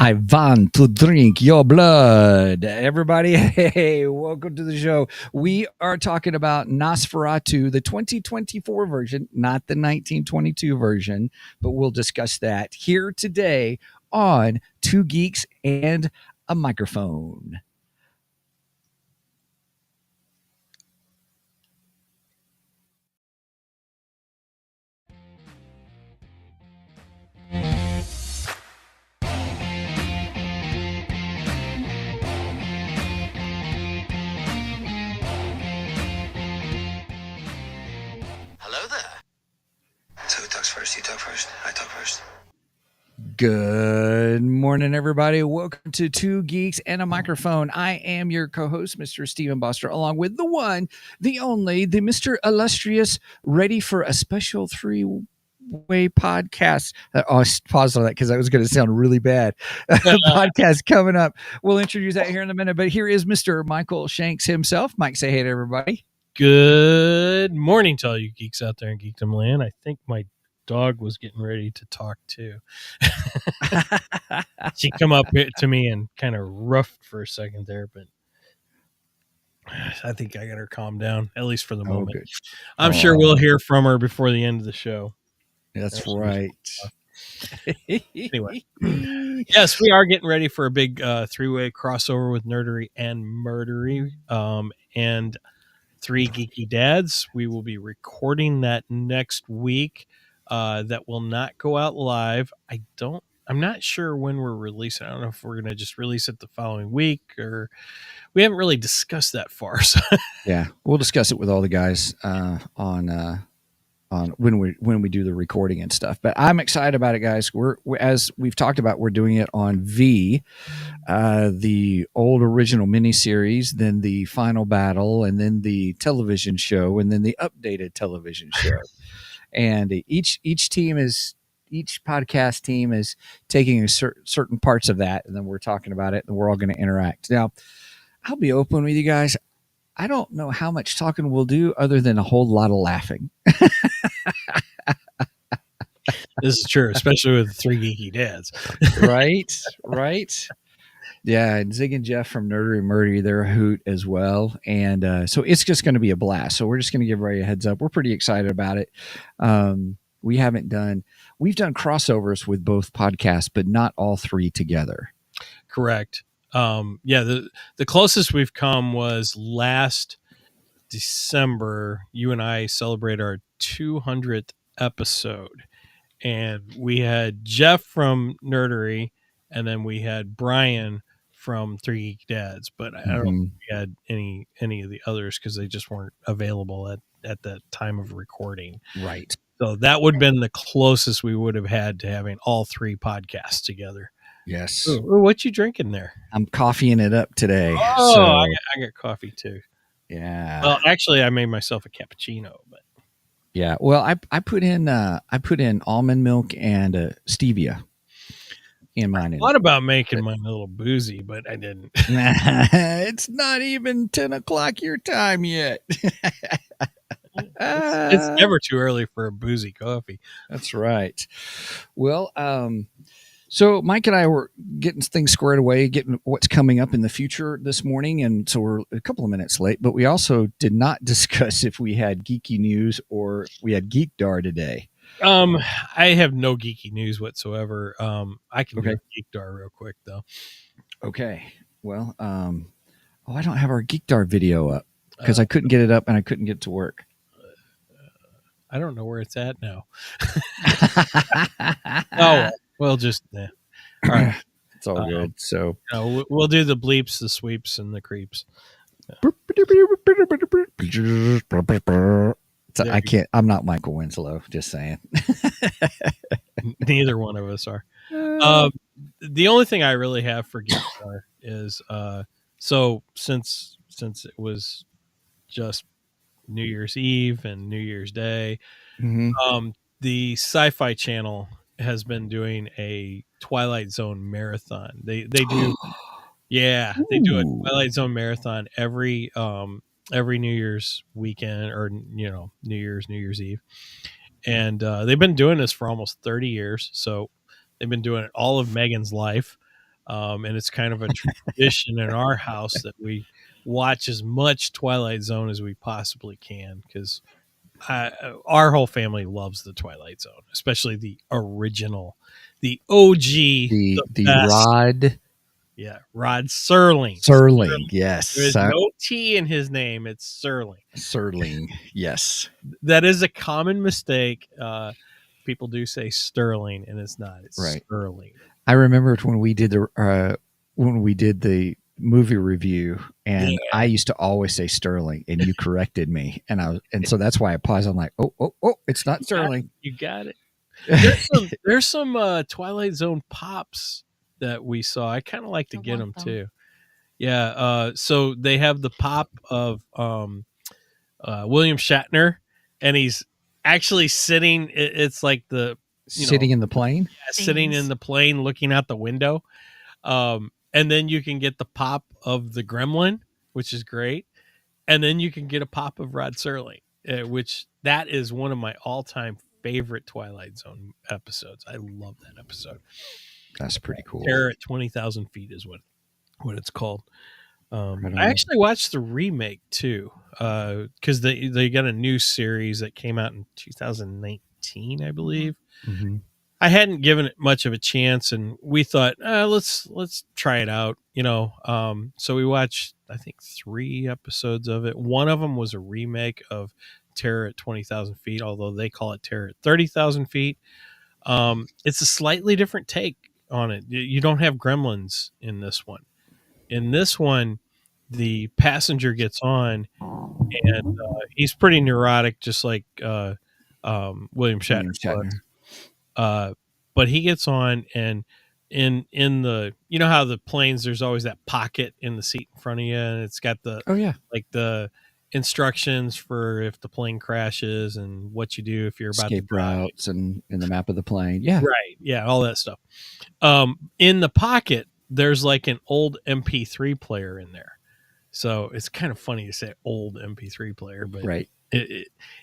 I want to drink your blood. Everybody, hey, welcome to the show. We are talking about Nosferatu, the 2024 version, not the 1922 version, but we'll discuss that here today on Two Geeks and a Microphone. Hello there. So who talks first? You talk first? I talk first. Good morning, everybody. Welcome to Two Geeks and a Microphone. I am your co-host, Mr. Stephen Boster, along with the one, the only, the Mr. Illustrious, ready for a special three-way podcast. I'll pause on that because that was going to sound really bad. Podcast coming up. We'll introduce that here in a minute, but here is Mr. Michael Shanks himself. Mike, say hey to everybody. Good morning to all you geeks out there in Geekdom Land. I think my dog was getting ready to talk too. She come up to me and kind of roughed for a second there, but I think I got her calmed down, at least for the moment. Good. I'm sure we'll hear from her before the end of the show. That's right. Anyway, yes, we are getting ready for a big three-way crossover with Nerdery and Murdery. And Three Geeky Dads. We will be recording that next week. That will not go out live. I'm not sure when we're releasing. I don't know if we're going to just release it the following week, or we haven't really discussed that far. So yeah, we'll discuss it with all the guys on when we do the recording and stuff. But I'm excited about it, guys. We're as we've talked about, we're doing it on V, the old original miniseries, then the final battle, and then the television show, and then the updated television show. And each podcast team is taking certain parts of that, and then we're talking about it, and we're all going to interact. Now, I'll be open with you guys. I don't know how much talking we'll do other than a whole lot of laughing. this is true, especially with Three Geeky Dads. Right. Yeah, and Zig and Jeff from Nerdery and Murdery, they're a hoot as well. And so it's just going to be a blast. So we're just going to give everybody a heads up. We're pretty excited about it. We've done crossovers with both podcasts, but not all three together. Correct. The closest we've come was last December. You and I celebrate our 200th episode, and we had Jeff from Nerdery, and then we had Brian from Three Geek Dads, but I don't know if we had any of the others because they just weren't available at the time of recording. Right. So that would have been the closest we would have had to having all three podcasts together. Yes. Ooh, what you drinking there? I'm coffeeing it up today. Oh, so. I got coffee too. Yeah. Well, actually, I made myself a cappuccino, but yeah. Well, I put in almond milk and stevia in mine. I thought about making mine a little boozy, but I didn't. It's not even 10 o'clock your time yet. It's never too early for a boozy coffee. That's right. Well, so Mike and I were getting things squared away, getting what's coming up in the future this morning, and so we're a couple of minutes late, but we also did not discuss if we had geeky news or we had Geekdar today. I have no geeky news whatsoever. I can do Geekdar real quick though. Okay. Well, I don't have our Geekdar video up because I couldn't get it up and I couldn't get to work. I don't know where it's at now. Oh, well, just all right. It's all good. So we'll do the bleeps, the sweeps, and the creeps. So I can't. I'm not Michael Winslow. Just saying. Neither one of us are. The only thing I really have for Geekdar is so since it was just New Year's Eve and New Year's Day, the Sci-Fi Channel has been doing a Twilight Zone marathon. They do, they do a Twilight Zone marathon every New Year's weekend, or New Year's Eve, and they've been doing this for almost 30 years. So they've been doing it all of Megan's life. And it's kind of a tradition in our house that we watch as much Twilight Zone as we possibly can, because our whole family loves the Twilight Zone, especially the original, the OG, The best. Rod Rod Serling. Serling, yes. There is no T in his name. It's Serling. Serling, yes. That is a common mistake. People do say Sterling, and it's not. It's Right. Sterling. I remember when we did the movie review, and I used to always say Sterling, and you corrected me, and so that's why I paused. I'm like, oh, it's not Sterling. You got it. There's some Twilight Zone pops that we saw. I kind of like to get them too. Yeah. So they have the pop of William Shatner, and he's actually sitting. It's like Sitting in the plane. Sitting in the plane, looking out the window. And then you can get the pop of the Gremlin, which is great. And then you can get a pop of Rod Serling, which that is one of my all-time favorite Twilight Zone episodes. I love that episode. That's pretty cool. Terror at 20,000 feet is what it's called. Right I actually watched the remake too, because they got a new series that came out in 2019, I believe. Mm-hmm. I hadn't given it much of a chance, and we thought, let's try it out, So we watched, I think, 3 episodes of it. One of them was a remake of Terror at 20,000 feet, although they call it Terror at 30,000 feet. It's a slightly different take on it. You don't have gremlins in this one. In this one, the passenger gets on, and he's pretty neurotic, just like William Shatner. But he gets on, and in the, how the planes, there's always that pocket in the seat in front of you, and it's got the like the instructions for if the plane crashes and what you do if you're about escape to drive. routes and in the map of the plane. All that stuff. In the pocket, there's like an old MP3 player in there, so it's kind of funny to say old MP3 player, but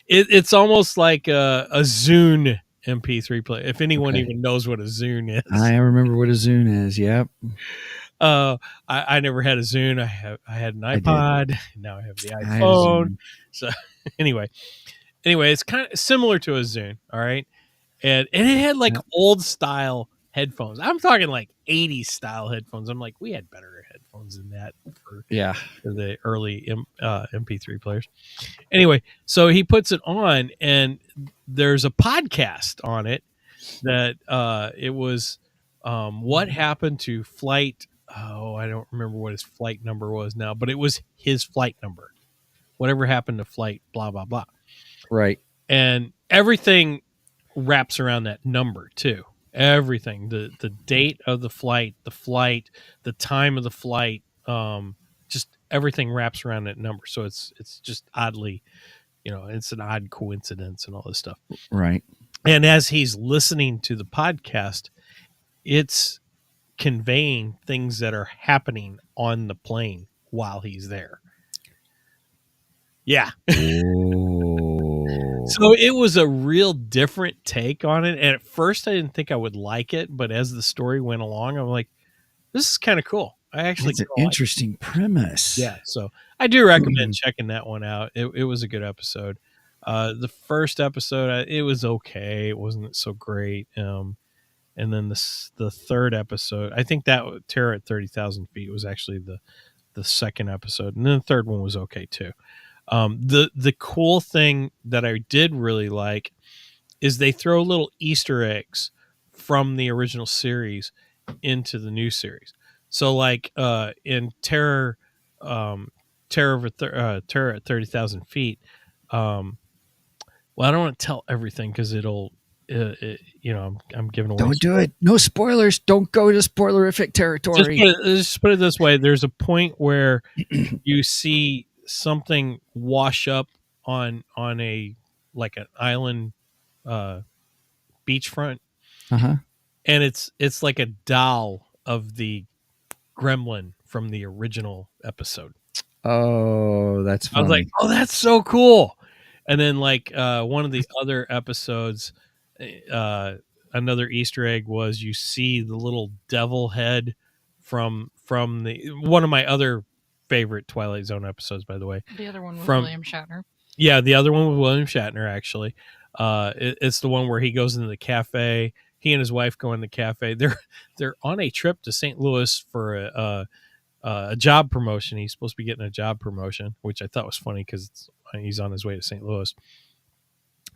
it's almost like a Zune MP3 player, if anyone even knows what a Zune is. I remember what a Zune is. Yep. I never had a Zune. I had an iPod. Now I have the iPhone. So anyway, it's kind of similar to a Zune. All right. And it had like old style headphones. I'm talking like 80s style headphones. I'm like, we had better headphones than that for the early MP3 players. Anyway, so he puts it on, and there's a podcast on it that it was what happened to flight. I don't remember what his flight number was now, but it was his flight number. Whatever happened to flight, blah, blah, blah. Right. And everything wraps around that number too. Everything, the date of the flight, the time of the flight, just everything wraps around that number. So it's just oddly, it's an odd coincidence and all this stuff. Right. And as he's listening to the podcast, it's conveying things that are happening on the plane while he's there. Yeah. So it was a real different take on it. And at first I didn't think I would like it, but as the story went along, I'm like, this is kind of cool. It's an interesting premise. Yeah. So I do recommend checking that one out. It was a good episode. The first episode, it was okay. It wasn't so great. And then the third episode, I think that Terror at 30,000 feet was actually the second episode. And then the third one was okay too. The cool thing that I did really like is they throw little Easter eggs from the original series into the new series. So like in Terror at 30,000 feet. Well, I don't want to tell everything because it'll, I'm giving away. Don't do it. No spoilers. Don't go to spoilerific territory. Just put it this way. There's a point where you see something wash up on a like an island beachfront, and it's like a doll of the gremlin from the original episode. Oh, that's funny. I was like, oh, that's so cool. And then like one of the other episodes, another Easter egg was you see the little devil head from the one of my other favorite Twilight Zone episodes, by the way. The other one was From William Shatner. Yeah, the other one with William Shatner, actually. It's the one where he goes into the cafe. He and his wife go in the cafe. They're on a trip to St. Louis for a job promotion. He's supposed to be getting a job promotion, which I thought was funny because he's on his way to St. Louis.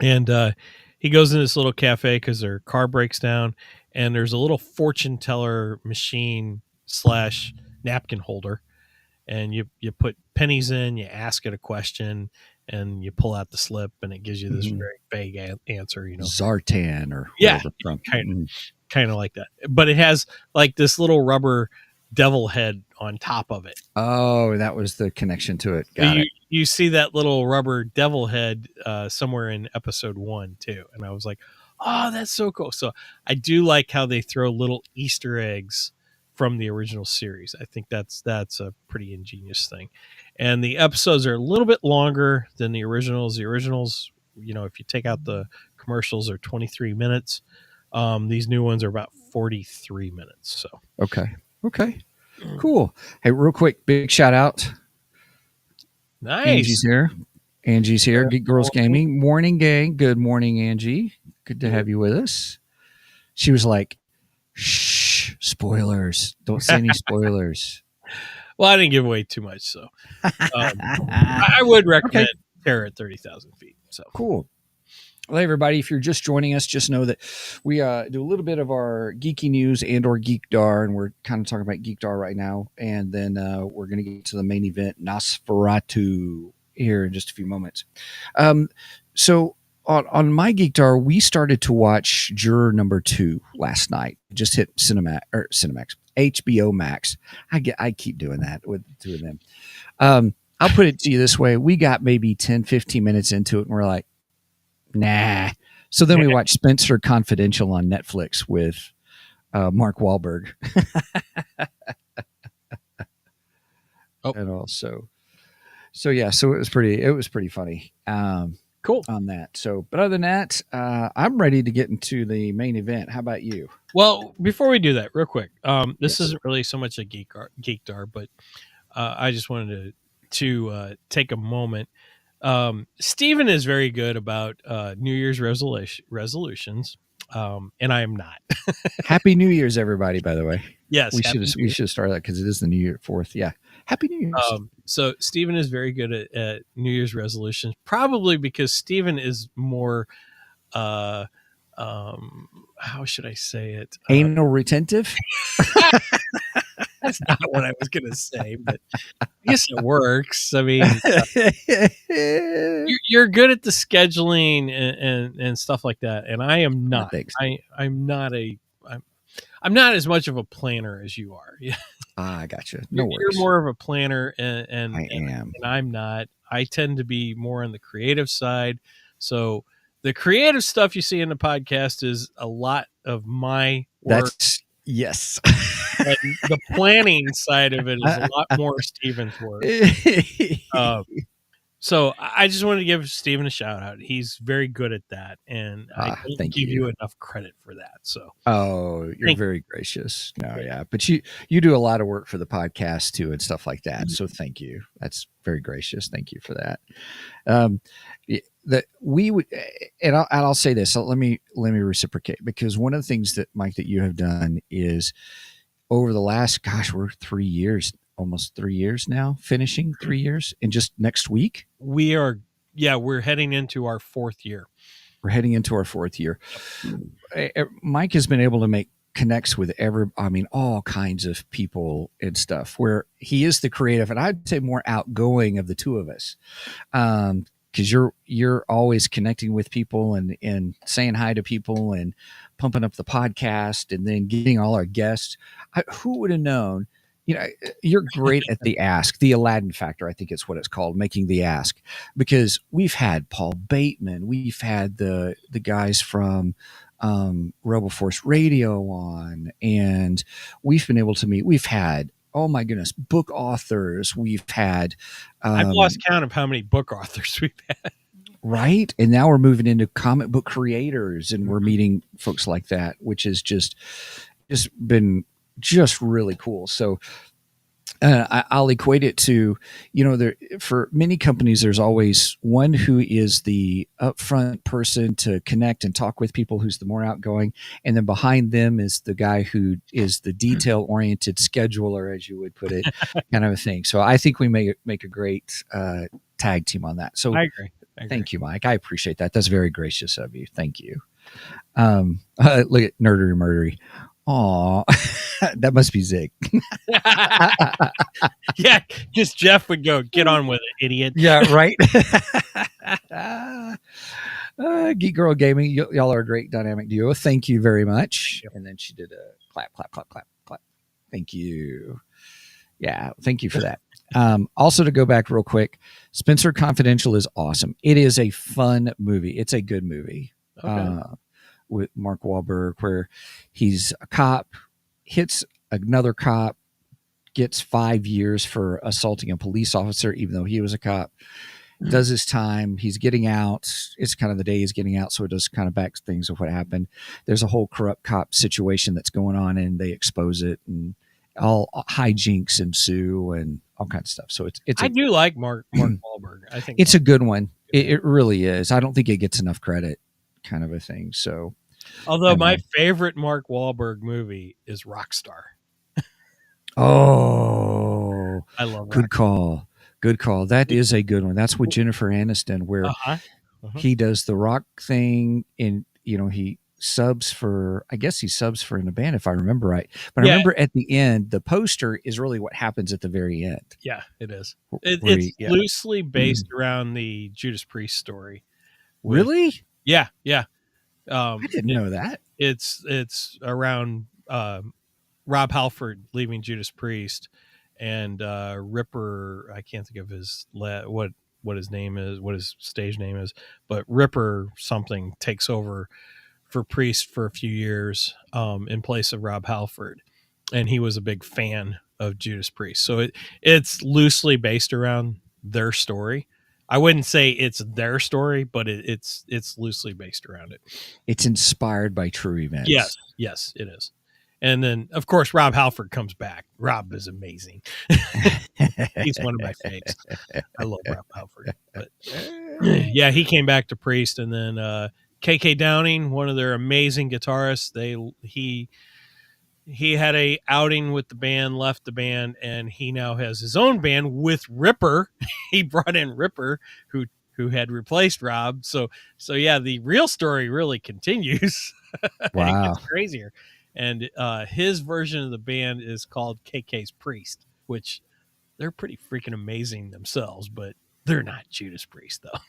And he goes in this little cafe because their car breaks down, and there's a little fortune teller machine / napkin holder. And you put pennies in, you ask it a question, and you pull out the slip, and it gives you this very vague answer, Zartan or yeah, whatever. kind of like that. But it has like this little rubber devil head on top of it. Oh, that was the connection to it. Got it. You see that little rubber devil head somewhere in episode 1 too, and I was like, oh, that's so cool. So I do like how they throw little Easter eggs from the original series. I think that's a pretty ingenious thing. And the episodes are a little bit longer than the originals. The originals, if you take out the commercials, are 23 minutes. These new ones are about 43 minutes. So Okay. Cool. Hey, real quick, big shout out. Nice. Angie's here. Geek Girls Gaming. Morning, gang. Good morning, Angie. Good to have you with us. She was like, shh, spoilers. Don't say any spoilers. Well, I didn't give away too much, so I would recommend Terror at 30,000 feet. So cool. Well, everybody, if you're just joining us, just know that we do a little bit of our geeky news and or Geekdar, and we're kind of talking about Geekdar right now. And then we're going to get to the main event, Nosferatu, here in just a few moments. So on my Geekdar, we started to watch Juror number 2 last night. Just hit Cinemax, HBO Max. I keep doing that with the two of them. I'll put it to you this way. We got maybe 10, 15 minutes into it, and we're like, nah. So then we watched Spencer Confidential on Netflix with Mark Wahlberg. And also, so it was pretty funny. Cool on that. So, but other than that, I'm ready to get into the main event. How about you? Well, before we do that, real quick, this isn't really so much a Geekdar, but I just wanted to take a moment. Steven is very good about New Year's resolutions, and I am not. Happy New Year's, everybody, by the way. Yes. We should have started that because it is the New Year 4th. Yeah. Happy New Year's. So Steven is very good at New Year's resolutions, probably because Steven is more, how should I say it? Anal retentive? That's not what I was going to say, but I guess it works. I mean, you're good at the scheduling and stuff like that, and I am not. I'm not as much of a planner as you are. Yeah. I gotcha. No worries. You're more of a planner, and I am. And I'm not. I tend to be more on the creative side. So the creative stuff you see in the podcast is a lot of my work. Yes. And the planning side of it is a lot more Steven's work. So I just wanted to give Steven a shout out. He's very good at that, and I don't give you enough credit for that. So, you're very gracious. No, yeah, but you do a lot of work for the podcast too and stuff like that. So thank you. That's very gracious. Thank you for that. That we would, and I'll say this. So let me reciprocate, because one of the things that, Mike, that you have done is over the last, we're 3 years. Almost 3 years now, finishing 3 years in just next week. We're heading into our 4th year. We're heading into our 4th year. Mike has been able to make connects with all kinds of people and stuff, where he is the creative, and I'd say more outgoing of the two of us. Because you're always connecting with people and saying hi to people and pumping up the podcast and then getting all our guests. Who would have known? You're great at the ask, the Aladdin factor, I think it's what it's called, making the ask, because we've had Paul Bateman, we've had the guys from RoboForce Radio on, and we've been able to meet. We've had, oh my goodness, book authors. We've had. I've lost count of how many book authors we've had. Right, and now we're moving into comic book creators, and we're meeting folks like that, which has just been just really cool. So I'll equate it to, there for many companies, there's always one who is the upfront person to connect and talk with people, who's the more outgoing, and then behind them is the guy who is the detail oriented scheduler, as you would put it, kind of a thing. So I think we make a great tag team on that. So I agree. thank you, Mike. I appreciate that. That's very gracious of you. Thank you. Look at nerdery murdery. Aw, that must be Zig. Yeah, just Jeff would go, get on with it, idiot. Yeah, right. Geek Girl Gaming, y'all are a great dynamic duo. Thank you very much. Yep. And then she did a clap, clap, clap, clap, clap. Thank you. Yeah, thank you for that. Also, to go back real quick, Spencer Confidential is awesome. It is a fun movie. It's a good movie. Okay. With Mark Wahlberg, where he's a cop, hits another cop, gets 5 years for assaulting a police officer, even though he was a cop, does his time. He's getting out. It's kind of the day he's getting out. So it does kind of back things of what happened. There's a whole corrupt cop situation that's going on, and they expose it, and all hijinks ensue and all kinds of stuff. So I do like Mark Wahlberg. I think it's a good one. It really is. I don't think it gets enough credit, kind of a thing. So, although my favorite Mark Wahlberg movie is Rockstar. Oh, I love Rockstar. Good call. That is a good one. That's with Jennifer Aniston, where he does the rock thing, and he subs for, I guess he subs for in a band, if I remember right. But I remember at the end, the poster is really what happens at the very end. Yeah, it is. It's loosely based around the Judas Priest story. Really? Yeah. I didn't know that. It's around Rob Halford leaving Judas Priest, and Ripper. I can't think of what his name is, what his stage name is, but Ripper something takes over for Priest for a few years in place of Rob Halford, and he was a big fan of Judas Priest. So it's loosely based around their story. I wouldn't say it's their story, but it's loosely based around it. It's inspired by true events. Yes, it is. And then, of course, Rob Halford comes back. Rob is amazing. He's one of my faves. I love Rob Halford. But yeah, he came back to Priest, and then KK Downing, one of their amazing guitarists, he had a outing with the band, left the band, and he now has his own band with Ripper. He brought in Ripper, who had replaced Rob. So yeah, the real story really continues. Wow. It gets crazier. And his version of the band is called KK's Priest, which they're pretty freaking amazing themselves, but they're not Judas Priest though.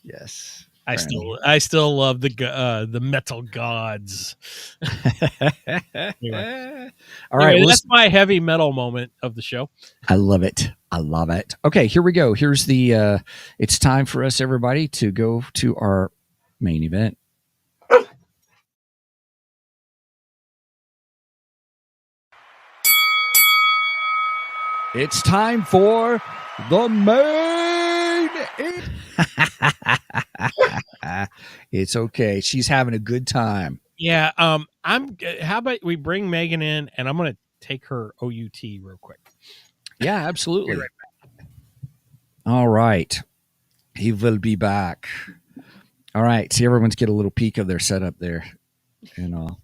Yes. I still love the metal gods. Anyway. All right, that's my heavy metal moment of the show. I love it. Okay, here we go. Here's the it's time for us, everybody, to go to our main event. It's time for the main event. It's okay. She's having a good time. Yeah. How about we bring Megan in, and I'm going to take her OUT real quick. Yeah, absolutely. Right back. All right. He will be back. All right. See, everyone's get a little peek of their setup there and all.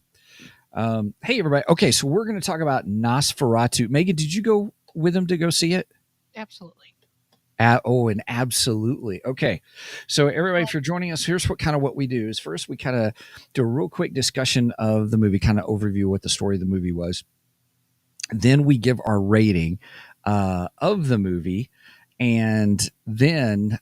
Hey, everybody. Okay, so we're going to talk about Nosferatu. Megan, did you go with him to go see it? Absolutely. And absolutely. Okay. So everybody, if you're joining us, here's what we do is first we kind of do a real quick discussion of the movie, kind of overview what the story of the movie was. Then we give our rating of the movie. And then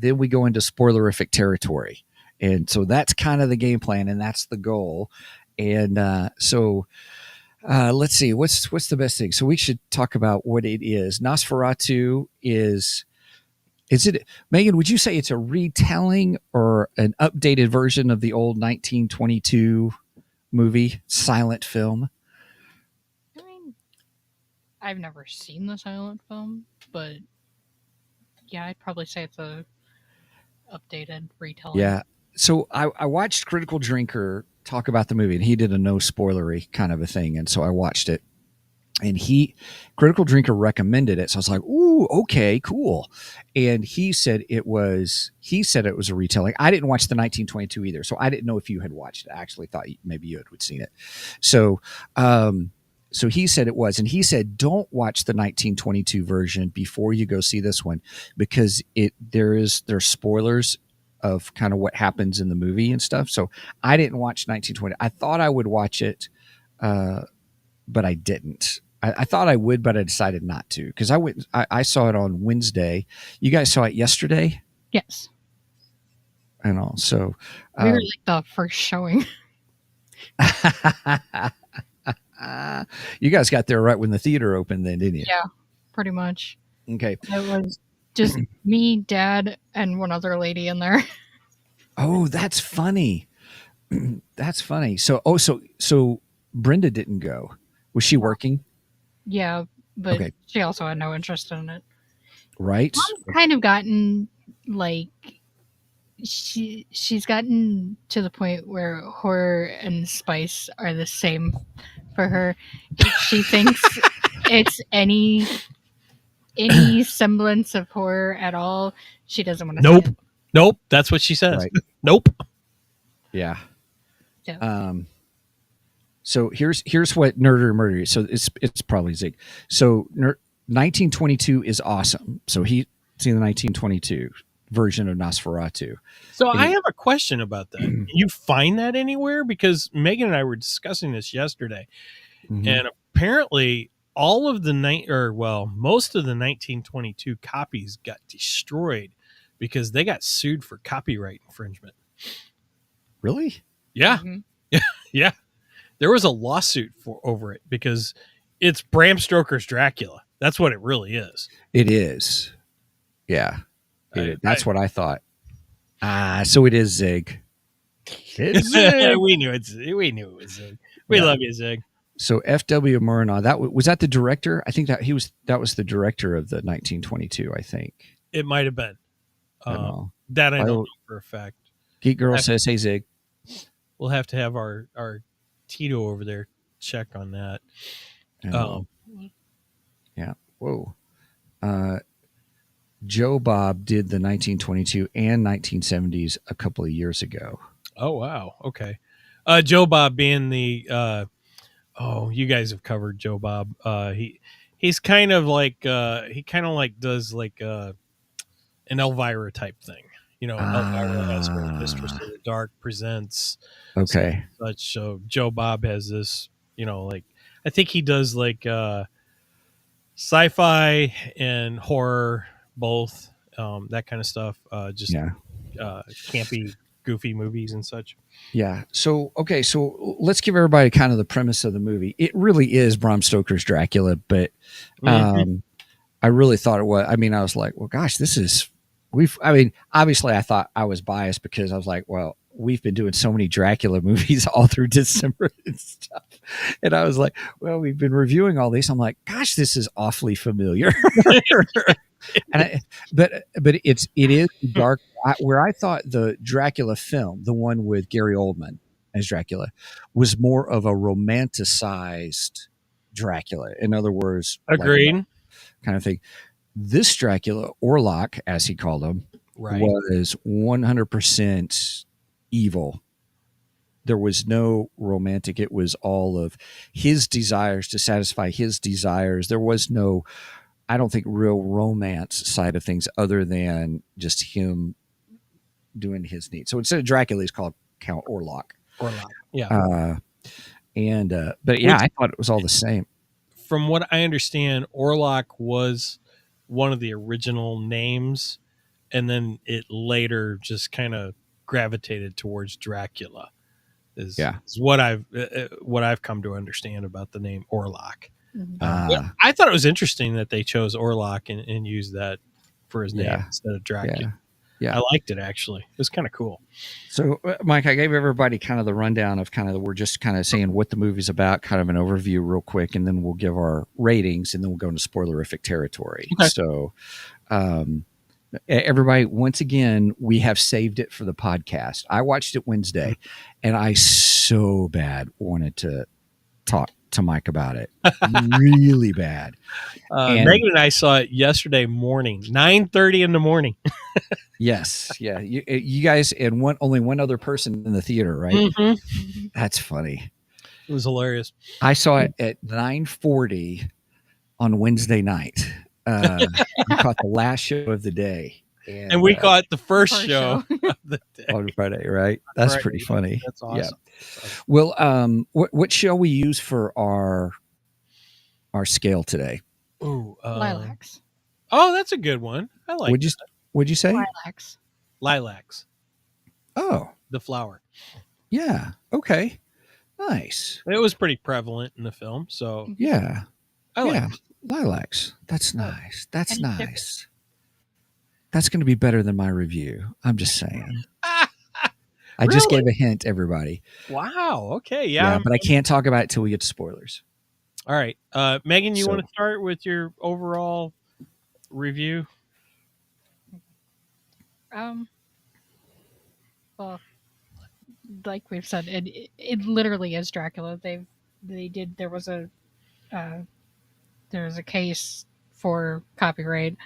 we go into spoilerific territory. And so that's kind of the game plan, and that's the goal. And let's see, what's the best thing? So we should talk about what it is. Nosferatu is it, Megan, would you say it's a retelling or an updated version of the old 1922 movie, silent film? I mean, I've never seen the silent film, but yeah, I'd probably say it's a updated retelling. Yeah. So I watched Critical Drinker talk about the movie, and he did a no spoilery kind of a thing, and so I watched it. And Critical Drinker recommended it, so I was like, "Ooh, okay, cool." And he said it was a retelling. I didn't watch the 1922 either, so I didn't know if you had watched it. I actually thought maybe you had seen it. So, so he said it was, and he said, "Don't watch the 1922 version before you go see this one, because there's spoilers of kind of what happens in the movie and stuff." So I didn't watch 1920. I thought I would watch it, but I didn't. I thought I would, but I decided not to, because I saw it on Wednesday. You guys saw it yesterday, Yes. and all. So We were like the first showing. you guys got there right when the theater opened, then, didn't you? Yeah, pretty much. Okay. It was just me, Dad, and one other lady in there. Oh, that's funny. That's funny. So Brenda didn't go. Was she working? Yeah, but Okay. she also had no interest in it. Right. Mom's kind of gotten like she's gotten to the point where horror and spice are the same for her. If she thinks it's any semblance of horror at all, she doesn't want to see it. Nope. That's what she says. Right. Nope. Yeah. Yeah. So here's what Nerder Murder is. So it's probably Zig. So 1922 is awesome. So he's seen the 1922 version of Nosferatu. So I have a question about that. Can you find that anywhere? Because Megan and I were discussing this yesterday, and apparently all of the most of the 1922 copies got destroyed because they got sued for copyright infringement. Really? Yeah. Mhm. Yeah. There was a lawsuit over it because it's Bram Stoker's Dracula. That's what it really is. It is. Yeah. That's what I thought. So it is Zig. It's Zig. we knew it was Zig. We love you, Zig. So F.W. Murnau, was that the director? I think that was the director of the 1922, I think. It might have been. That I don't know for a fact. Geek Girl says, "Hey Zig." We'll have to have our Tito over there check on that. Yeah. Whoa. Joe Bob did the 1922 and 1970s a couple of years ago. Oh wow. Okay. Joe Bob being the you guys have covered Joe Bob. He's kind of like does like an Elvira type thing. You know, Elvira has her Mistress of the Dark presents. Okay. Such. So Joe Bob has this, like I think he does like sci-fi and horror, both, that kind of stuff. Campy, goofy movies and such. Yeah. So let's give everybody kind of the premise of the movie. It really is Bram Stoker's Dracula, but I really thought it was. I mean, I was like, well, gosh, obviously I thought I was biased because I was like, well, we've been doing so many Dracula movies all through December and stuff. And I was like, well, we've been reviewing all these. I'm like, gosh, this is awfully familiar. But it is dark. Where I thought the Dracula film, the one with Gary Oldman as Dracula, was more of a romanticized Dracula. In other words, agreed, kind of thing. This Dracula, Orlok, as he called him, right, was 100% evil. There was no romantic. It was all of his desires to satisfy his desires. There was no, I don't think, real romance side of things other than just him doing his needs. So instead of Dracula, he's called Count Orlok. Yeah. But yeah, I thought it was all the same. From what I understand, Orlok was one of the original names, and then it later just kind of gravitated towards Dracula. Is what I've come to understand about the name Orlok. I thought it was interesting that they chose Orlok and used that for his name instead of Dracula. Yeah, I liked it actually. It was kind of cool. So, Mike, I gave everybody kind of the rundown of we're just kind of saying what the movie's about, kind of an overview real quick, and then we'll give our ratings, and then we'll go into spoilerific territory. Okay. So, Everybody, once again, we have saved it for the podcast. I watched it Wednesday, and I so bad wanted to talk to Mike about it. Really bad. And Megan and I saw it yesterday morning, 9:30 in the morning. yes, yeah, you guys and only one other person in the theater, right? Mm-hmm. That's funny. It was hilarious. I saw it at 9:40 on Wednesday night. We caught the last show of the day, And we caught the first show of the day. on Friday, right? That's Friday. pretty funny. That's awesome. Yeah. Well, what shall we use for our scale today? Ooh, Lilacs. Oh, that's a good one. I like. Would you say Lilacs. Lilacs? Oh, The flower. yeah. Okay. Nice. It was pretty prevalent in the film, so Yeah. I like. Yeah. It. Lilacs. That's nice. That's Any nice. difference? That's going to be better than my review. I'm just saying. I just Really? gave a hint, everybody. Wow. Okay. Yeah. But I can't talk about it till we get to spoilers. All right. Megan, you So- want to start with your overall review? Well, like we've said, it literally is Dracula. There was a case for copyright,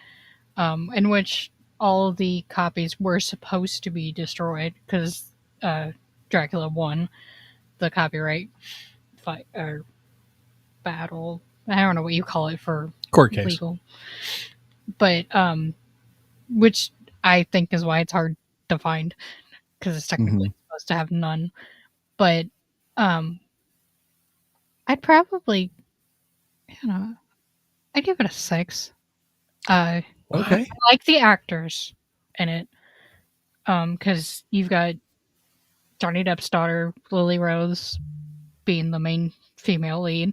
in which all of the copies were supposed to be destroyed because Dracula won the copyright fight or battle. I don't know what you call it for Court case. legal, but which I think is why it's hard to find because it's technically supposed to have none. But I'd probably, I'd give it a 6. Okay. I like the actors in it, because you've got Johnny Depp's daughter Lily Rose being the main female lead.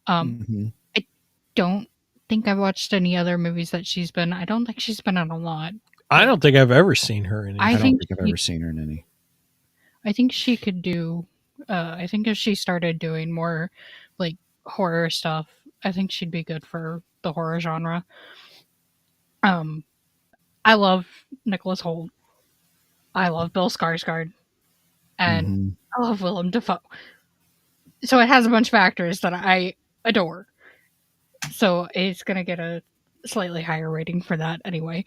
Mhm. I don't think I've watched any other movies that she's been. I don't think she's been in a lot. I don't think I've ever seen her in. I don't think think I've ever seen her in any. I think she could do. I think if she started doing more like horror stuff, I think she'd be good for the horror genre. I love Nicholas Hoult. I love Bill Skarsgård, and Mhm. I love Willem Dafoe. So it has a bunch of actors that I adore. So it's gonna get a slightly higher rating for that anyway.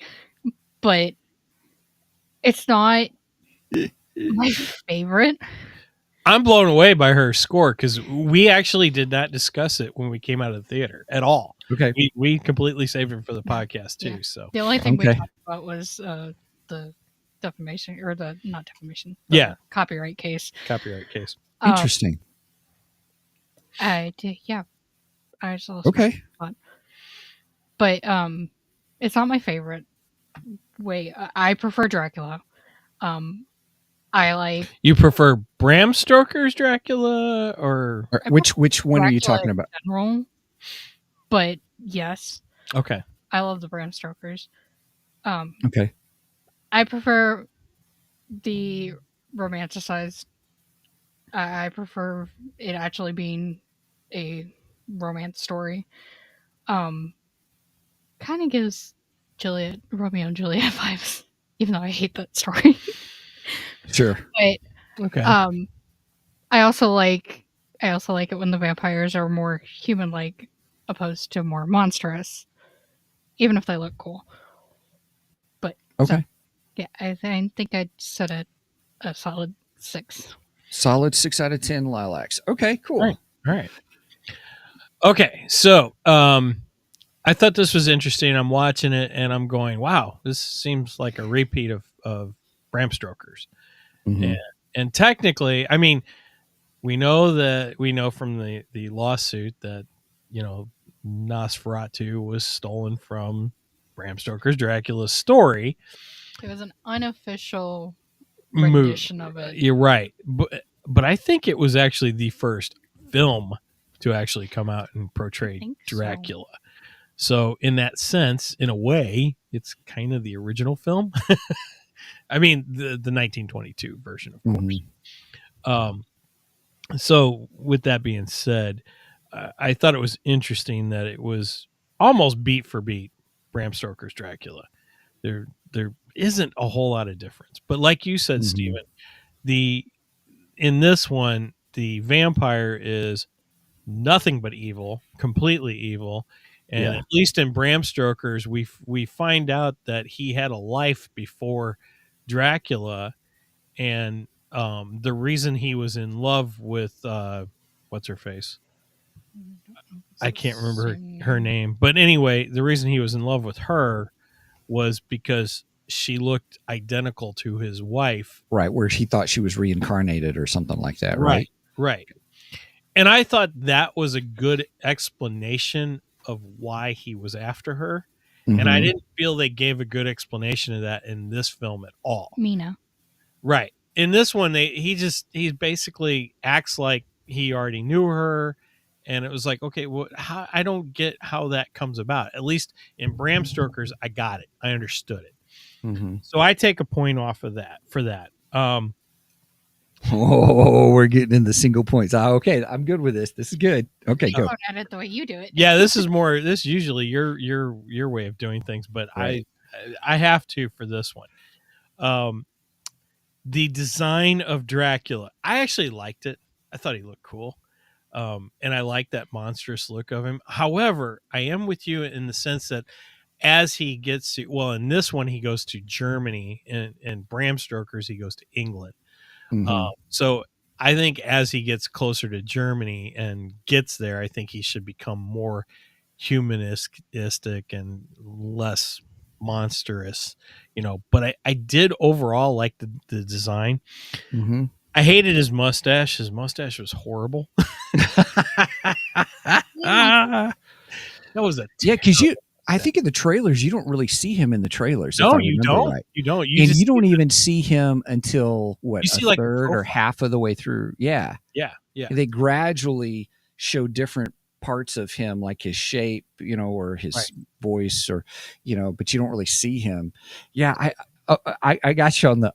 But it's not my favorite. I'm blown away by her score because we actually did not discuss it when we came out of the theater at all. Okay. We completely saved it for the podcast too. Yeah. So The only thing we Okay. talked about was the defamation or the not defamation. Yeah. Copyright case. copyright case. Interesting. I just lost Okay. my thought. But it's not my favorite. Wait, I prefer Dracula. I like You prefer Bram Stoker's Dracula or Which one are you Dracula talking in about? general, but yes, okay? I love the Bram Stokers. Okay. I prefer the romanticized. I prefer it actually being a romance story. Kind of gives Romeo and Juliet vibes, even though I hate that story. Sure. But Okay. I also like it when the vampires are more human-like, opposed to more monstrous, even if they look cool. But Okay. yeah, I think I'd set it a solid 6. Solid 6 out of 10 lilacs. Okay, cool. Right. All right. Okay, so I thought this was interesting. I'm watching it and I'm going, wow, this seems like a repeat of Bram Stoker's. Mhm. And technically, I mean, we know from the lawsuit that, Nosferatu was stolen from Bram Stoker's Dracula's story. It was an unofficial Mo- rendition of it. You're right. But I think it was actually the first film to actually come out and portray think so. Dracula. So in that sense, in a way, it's kind of the original film. I mean, the 1922 version, of course. Mhm. So with that being said, I thought it was interesting that it was almost beat for beat Bram Stoker's Dracula. there isn't a whole lot of difference. But like you said, Mhm. Steven, in this one, the vampire is nothing but evil, completely evil. And Yeah. at least in Bram Stoker's, we find out that he had a life before Dracula, and the reason he was in love with what's her face? I can't remember her name, but anyway, the reason he was in love with her was because she looked identical to his wife. Right, where he thought she was reincarnated or something like that, Right, right? right. And I thought that was a good explanation of why he was after her. And I Mhm. didn't feel they gave a good explanation of that in this film at all. Mina. Right. In this one, he basically acts like he already knew her, and it was like, okay, well, I don't get how that comes about. At least in Bram Stoker's, I got it, I understood it. Mhm. So I take a point off of that for that. Oh, we're getting into single points. Okay, I'm good with this. This is good. Okay, You go. don't edit the way you do it. Yeah, this is usually your way of doing things, but Right. I have to for this one. The design of Dracula, I actually liked it. I thought he looked cool. And I like that monstrous look of him. However, I am with you in the sense that as he gets to, well, in this one, he goes to Germany, and Bram Stoker's, he goes to England. Mhm. So I think as he gets closer to Germany and gets there, I think he should become more humanistic and less monstrous, but I did overall like the design. Mhm. I hated his mustache. His mustache was horrible. That was a Yeah, because terrible I mustache. think in the trailers you don't really see him in the trailers, if No, I you remember don't. right. You don't. You And just you see don't the, even see him until what, you a see like the third or profile. half of the way through. Yeah, Yeah, yeah. they gradually show different parts of him, like his shape, or his Right. voice, or but you don't really see him. Yeah, I got you on the.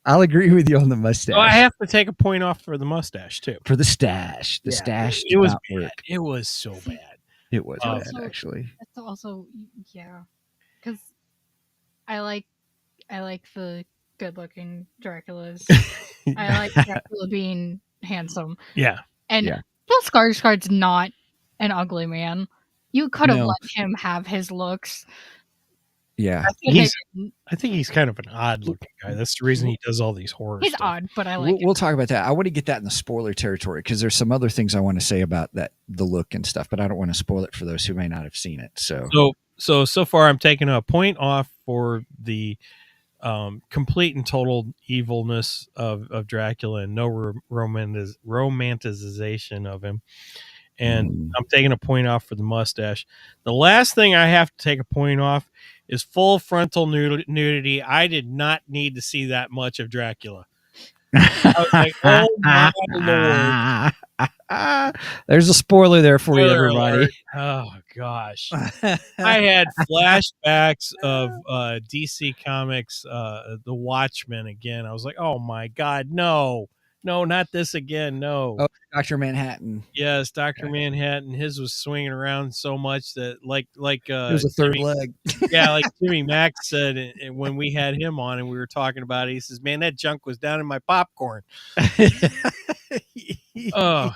I'll agree with you on the mustache. So I have to take a point off for the mustache too. For the stash. The Yeah, stash it did was not bad. work. It was so See, bad. It was Um, bad, actually. That's also yeah, because I like the good-looking Draculas. I like Dracula being handsome, Yeah. and Yeah. Bill Skarsgård's not an ugly man. You could have No. let him have his looks. Yeah. I think he's kind of an odd looking guy. That's the reason he does all these horror He's stuff. odd, but I like him. We'll talk about that. I want to get that in the spoiler territory because there's some other things I want to say about the look and stuff, but I don't want to spoil it for those who may not have seen it. So far I'm taking a point off for the complete and total evilness of Dracula and no romanticization of him. And I'm taking a point off for the mustache. The last thing I have to take a point off is full frontal nudity. I did not need to see that much of Dracula. I was like, oh my Lord. There's a spoiler there for you, Spoiler everybody. alert. Oh gosh. I had flashbacks of DC Comics, The Watchmen again. I was like, oh my God, no, not this again. No. Oh, Dr. Manhattan. Yes, Dr. Manhattan. His was swinging around so much that like There's a third leg. yeah, like Jimmy Max said when we had him on and we were talking about it, he says, man, that junk was down in my popcorn. Oh,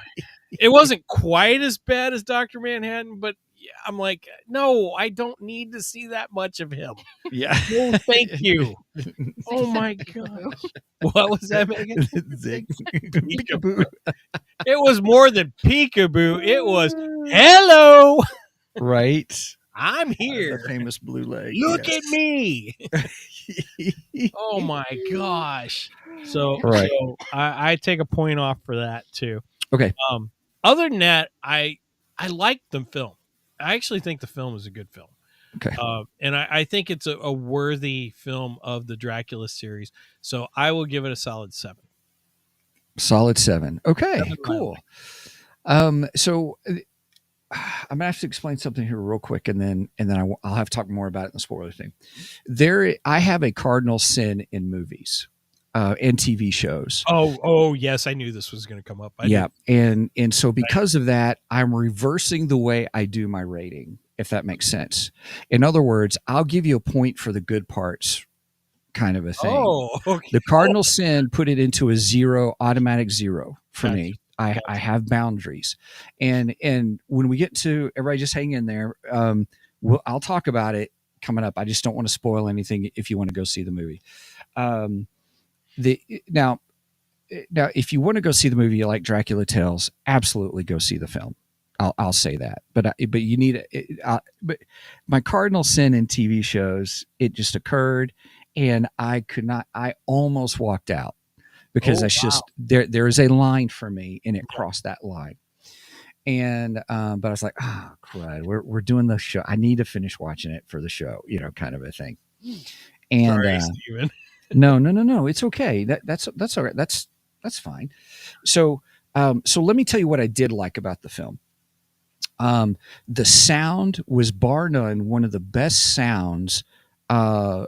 it wasn't quite as bad as Dr. Manhattan, but I'm like, no, I don't need to see that much of him. Yeah. No, thank you. Oh my God. What was that, Megan? Peekaboo. It was more than peekaboo. It was hello. Right. I'm here. The famous blue leg. Look yes. at me. Oh my gosh. So, Right. so I take a point off for that too. Okay. Other than that, I like the film. I actually think the film is a good film. Okay. And I think it's a worthy film of the Dracula series. So I will give it a solid 7. Solid 7. Okay, 7 cool. So I'm gonna have to explain something here real quick, and then I'll have to talk more about it in the spoiler thing. I have a cardinal sin in movies, and TV shows. Oh yes, I knew this was going to come up. And so because of that, I'm reversing the way I do my rating. if that makes sense. In other words, I'll give you a point for the good parts, kind of a thing. Oh, okay. The cardinal sin put it into a zero, automatic zero for Gotcha. me. I have boundaries, and when we get to everybody, just hang in there. I'll talk about it coming up. I just don't want to spoil anything if you want to go see the movie. Um, the now if you want to go see the movie, you like Dracula Tales, absolutely go see the film. I'll say that, but you need but my cardinal sin in TV shows, it just occurred, and I could not. I almost walked out because Oh, that's just there is a line for me, and it crossed that line. And but I was like, oh crud, we're doing the show. I need to finish watching it for the show, kind of a thing. And sorry, Steven. no, it's okay. That's all right. That's fine. So let me tell you what I did like about the film. The sound was bar none one of the best sounds of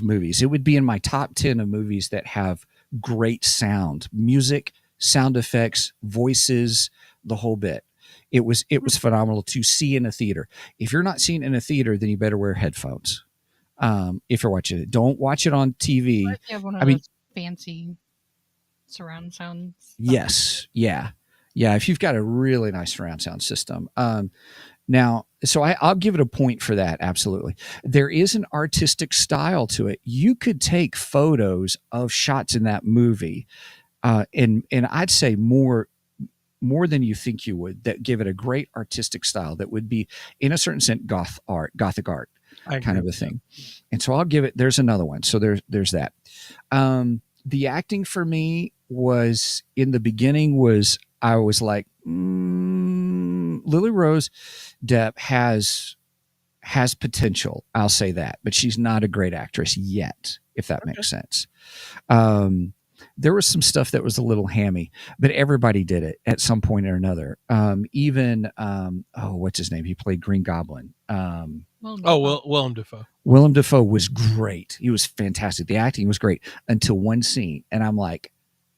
movies. It would be in my top 10 of movies that have great sound, music, sound effects, voices, the whole bit. It was phenomenal to see in a theater. If you're not seeing it in a theater, then you better wear headphones. If you're watching it, don't watch it on TV. What if you have one of I mean, those fancy surround sound stuff? yes, yeah. If you've got a really nice surround sound system. Now, so I'll give it a point for that. Absolutely. There is an artistic style to it. You could take photos of shots in that movie, and I'd say more than you think you would, that give it a great artistic style that would be, in a certain sense, Gothic art kind of a thing. And so I'll give it, there's another one. So there's that. The acting for me was, in the beginning, I was like, Lily Rose Depp has potential. I'll say that, but she's not a great actress yet, if that makes sense. There was some stuff that was a little hammy, but everybody did it at some point or another. Even what's his name? He played Green Goblin. Willem Dafoe. Willem Dafoe was great. He was fantastic. The acting was great until one scene, and I'm like,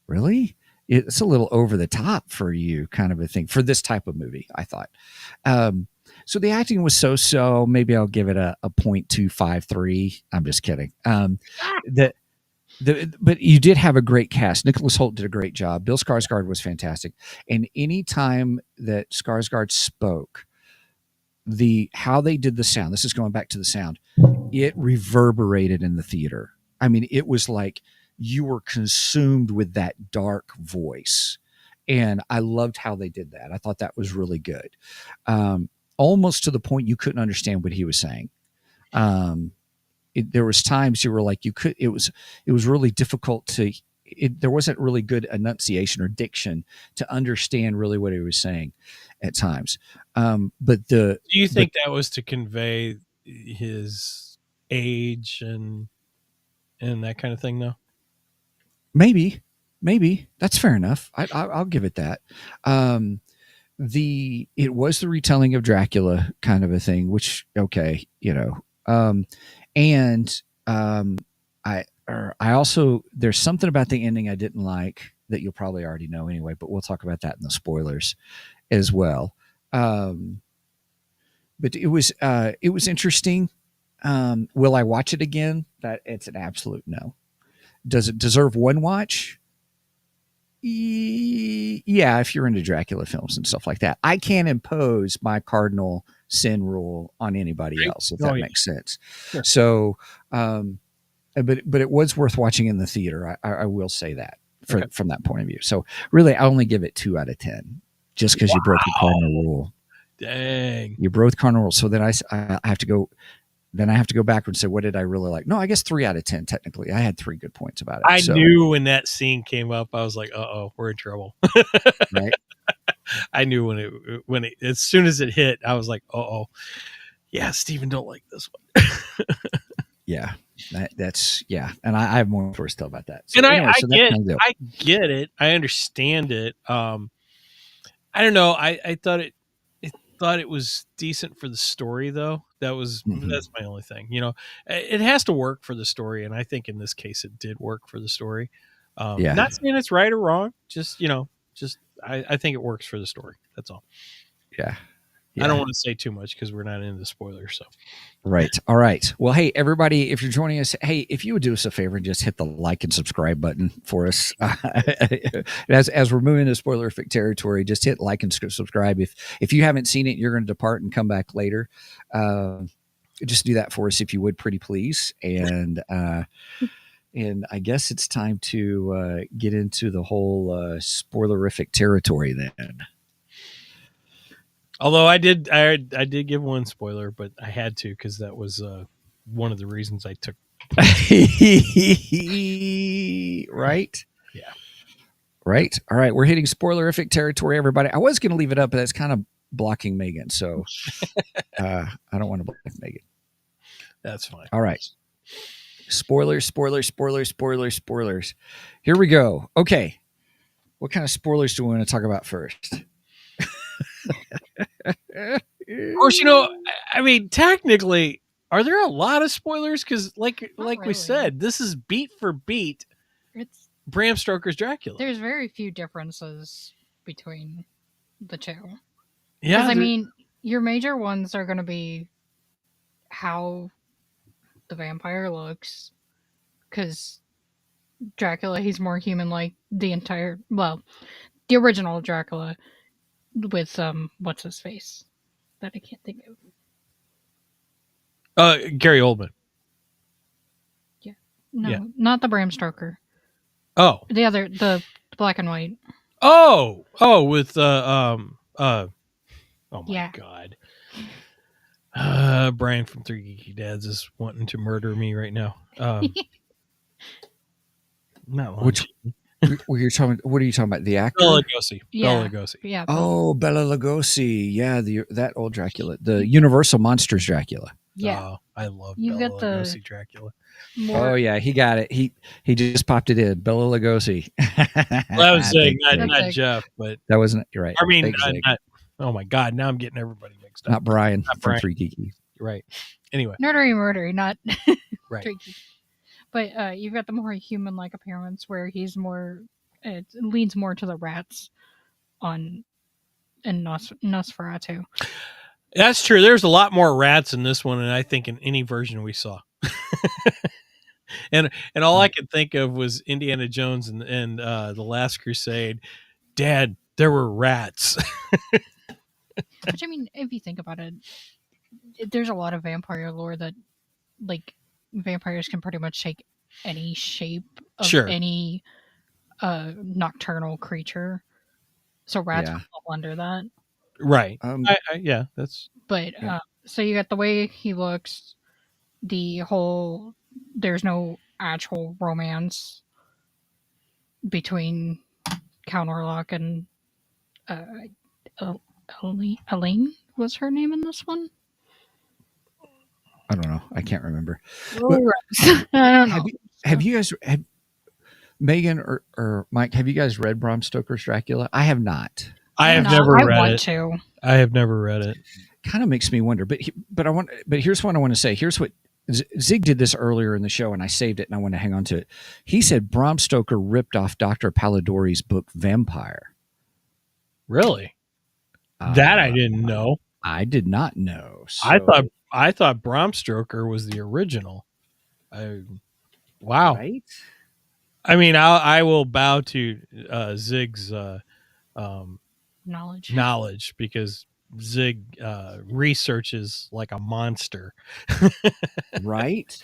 really? It's a little over the top for you, kind of a thing, for this type of movie, I thought. So the acting was so. Maybe I'll give it a 0.253. I'm just kidding. But you did have a great cast. Nicholas Hoult did a great job. Bill Skarsgård was fantastic. And any time that Skarsgård spoke, how they did the sound, this is going back to the sound, it reverberated in the theater. I mean, it was like you were consumed with that dark voice. And I loved how they did that. I thought that was really good. Almost to the point you couldn't understand what he was saying. There was times you were like, it was really difficult there wasn't really good enunciation or diction to understand really what he was saying at times. But do you think that was to convey his age and that kind of thing, though? Maybe that's fair enough. I'll give it that. It was the retelling of Dracula kind of a thing, which, okay, I also, there's something about the ending I didn't like that you'll probably already know anyway, but we'll talk about that in the spoilers as well. But it was interesting. Will I watch it again? That it's an absolute no. Does it deserve one watch? Yeah, if you're into Dracula films and stuff like that. I can't impose my cardinal sin rule on anybody else, if that makes sense. Sure. So, but it was worth watching in the theater. I will say that from that point of view. So really, I only give it 2 out of 10, just because you broke the cardinal rule. Dang, you broke the cardinal rule. So then I have to go. Then I have to go back and say, what did I really like? No, I guess 3 out of 10. Technically, I had 3 good points about it. I knew when that scene came up, I was like, "Uh-oh, we're in trouble." Right. I knew when it as soon as it hit, I was like, "Uh-oh, yeah, Steven don't like this one." Yeah, that's and I have more stories to tell about that. So and anyway, I get it. I understand it. I don't know. I thought it was decent for the story, though. That's my only thing. It has to work for the story, and I think in this case it did work for the story. Not saying it's right or wrong. Just I think it works for the story. That's all. Yeah. I don't want to say too much because we're not into spoilers. So Right. All right. Well, hey, everybody, if you're joining us, hey, if you would do us a favor and just hit the like and subscribe button for us. As we're moving into spoilerific territory, just hit like and subscribe. If you haven't seen it, you're going to depart and come back later. Just do that for us if you would, pretty please. And I guess it's time to get into the whole spoilerific territory then. although I did give one spoiler, but I had to because that was one of the reasons I took. Right? Yeah. Right. All right. We're hitting spoilerific territory, everybody. I was going to leave it up, but that's kind of blocking Megan. So I don't want to block Megan. That's fine. All right. Spoilers. Here we go. Okay. What kind of spoilers do we want to talk about first? Of course, I mean, technically, are there a lot of spoilers? Because, like really. we said, this is beat for beat It's Bram Stoker's Dracula. there's very few differences between the two. Yeah, Because I mean, your major ones are going to be how the vampire looks. Because Dracula, he's more human-like. The original Dracula with what's his face that I can't think of. Gary Oldman. No, Yeah. not the Bram Stoker. Oh, The black and white. with oh my Yeah. God. Brian from Three Geeky Dads is wanting to murder me right now. Not Which what are you talking about? The actor? Bela Lugosi. Yeah. Bela Lugosi. Yeah. Oh, Bela Lugosi. Yeah, that old Dracula. The Universal Monsters Dracula. Yeah. Oh, I love You Bela got the- Lugosi Dracula. Oh yeah, he got it. He just popped it in. Bela Lugosi. Well, I was saying Thank not you. Zig. Jeff, but That wasn't. You're right. I mean, Thank you, Zig. not. Oh my God! Now I'm getting everybody mixed up. Not Brian Not from Brian. Three Geeky. Right. Anyway, Murdery, not right. tricky. But you've got the more human-like appearance where he's more. It leans more to the rats in Nosferatu. That's true. There's a lot more rats in this one than I think in any version we saw. and all I could think of was Indiana Jones and the Last Crusade. Dad, there were rats. Which I mean, if you think about it, there's a lot of vampire lore that, like, vampires can pretty much take any shape of Sure. any nocturnal creature. So rats Yeah. fall under that. Right. Um, Yeah, that's But Yeah. so you got the way he looks, the whole there's no actual romance between Count Orlok and Elaine was her name in this one. I don't know. I can't remember. I don't know. Have you guys Megan or Mike? Have you guys read Bram Stoker's Dracula? I have not. I have No, never I read want it. to. I have never read it. Kind of makes me wonder, but here's what I want to say. Here's what Zig did this earlier in the show, and I saved it, and I want to hang on to it. He said Bram Stoker ripped off Dr. Palladori's book Vampire. Really? That I didn't know. I did not know. So, I thought Bram Stoker was the original. Wow. Right? I mean, I will bow to Zig's Knowledge. because Zig researches like a monster. Right?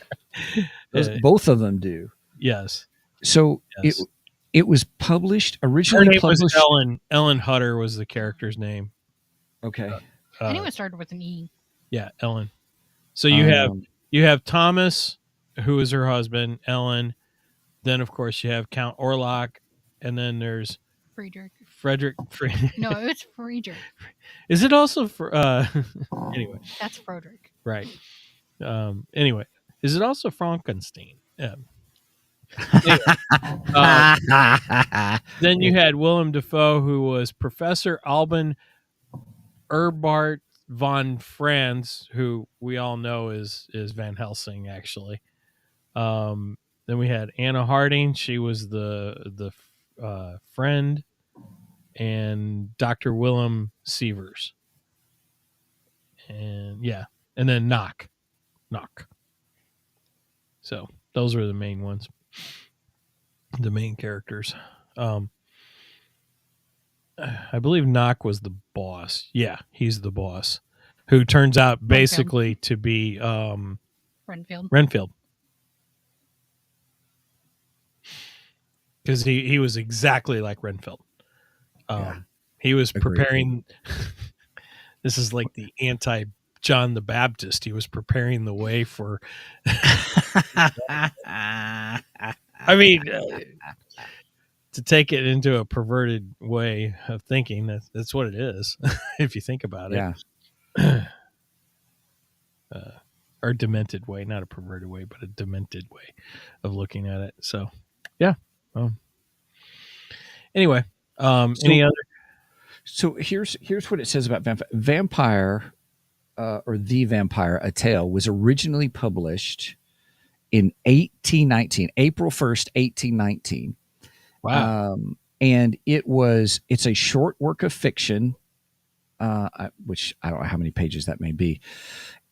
Both of them do. Yes. So Yes. it was published Her originally. name Published. was Ellen. Ellen Hutter was the character's name. Okay. I knew it started with an E. Yeah, Ellen. So you have Thomas, who is her husband, Ellen. Then of course you have Count Orlok, and then there's Friedrich. Frederick. No, it's Friedrich. Is it also for anyway? That's Frederick. Right. Anyway, is it also Frankenstein? Yeah. Then you had Willem Dafoe, who was Professor Alban Erbart von Franz, who we all know is Van Helsing, actually. Then we had Anna Harding. She was the friend, and Dr. Willem Sievers. and and then Knock. So those were the main ones, the main characters. I believe Knock was the boss. Yeah, he's the boss, who turns out basically to be Renfield. Because he was exactly like Renfield. He was preparing. This is like the anti John the Baptist. He was preparing the way for. I mean, to take it into a perverted way of thinking, that's what it is. If you think about it, or demented way, not a perverted way, but a demented way of looking at it. So, yeah. Anyway, any other? So here's what it says about Vampire, or The Vampire, A Tale, was originally published in 1819, April 1st, 1819. Wow. And it's a short work of fiction, which I don't know how many pages that may be.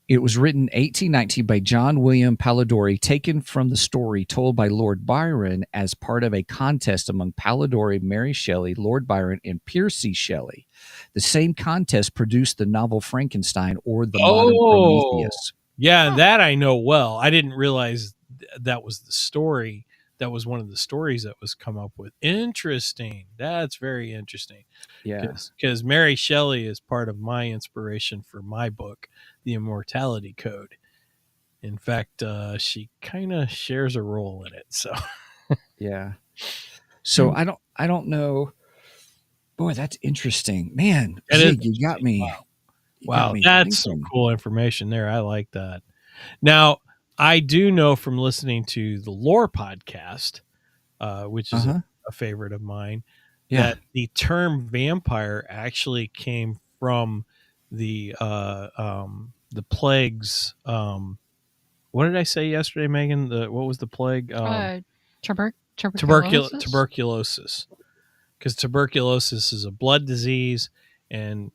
It was written 1819 by John William Polidori, taken from the story told by Lord Byron as part of a contest among Polidori, Mary Shelley, Lord Byron, and Percy Shelley. The same contest produced the novel Frankenstein, or the modern Prometheus. Yeah, that I know well. I didn't realize that was the story. That was one of the stories that was come up with. Interesting. That's very interesting. Yeah. Because Mary Shelley is part of my inspiration for my book, The Immortality Code. In fact, she kind of shares a role in it. So, yeah. So I don't know. Boy, that's interesting, man. Zig, you got me. Wow, that's some cool information there. I like that. Now, I do know from listening to the Lore podcast, which is a favorite of mine, that the term vampire actually came from the plagues. What did I say yesterday, Megan? What was the plague? Tuberculosis. Because tuberculosis is a blood disease and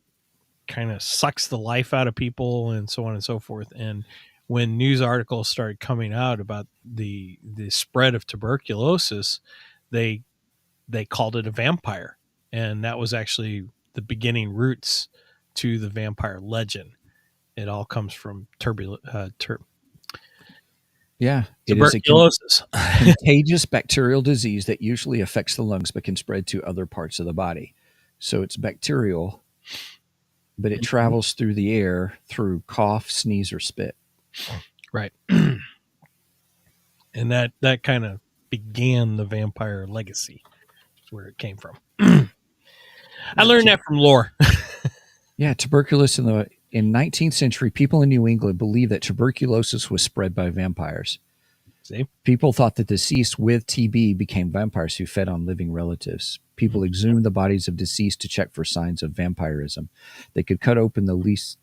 kind of sucks the life out of people and so on and so forth. And when news articles started coming out about the spread of tuberculosis, they called it a vampire. And that was actually the beginning roots to the vampire legend. It all comes from tuberculosis. It is a contagious bacterial disease that usually affects the lungs but can spread to other parts of the body. So it's bacterial, but it travels through the air through cough, sneeze, or spit. Right. And that kind of began the vampire legacy. That's where it came from. I learned that from lore. Yeah, tuberculosis in 19th century, people in New England believed that tuberculosis was spread by vampires. See? People thought that deceased with TB became vampires who fed on living relatives. People exhumed the bodies of deceased to check for signs of vampirism. They could cut open the least...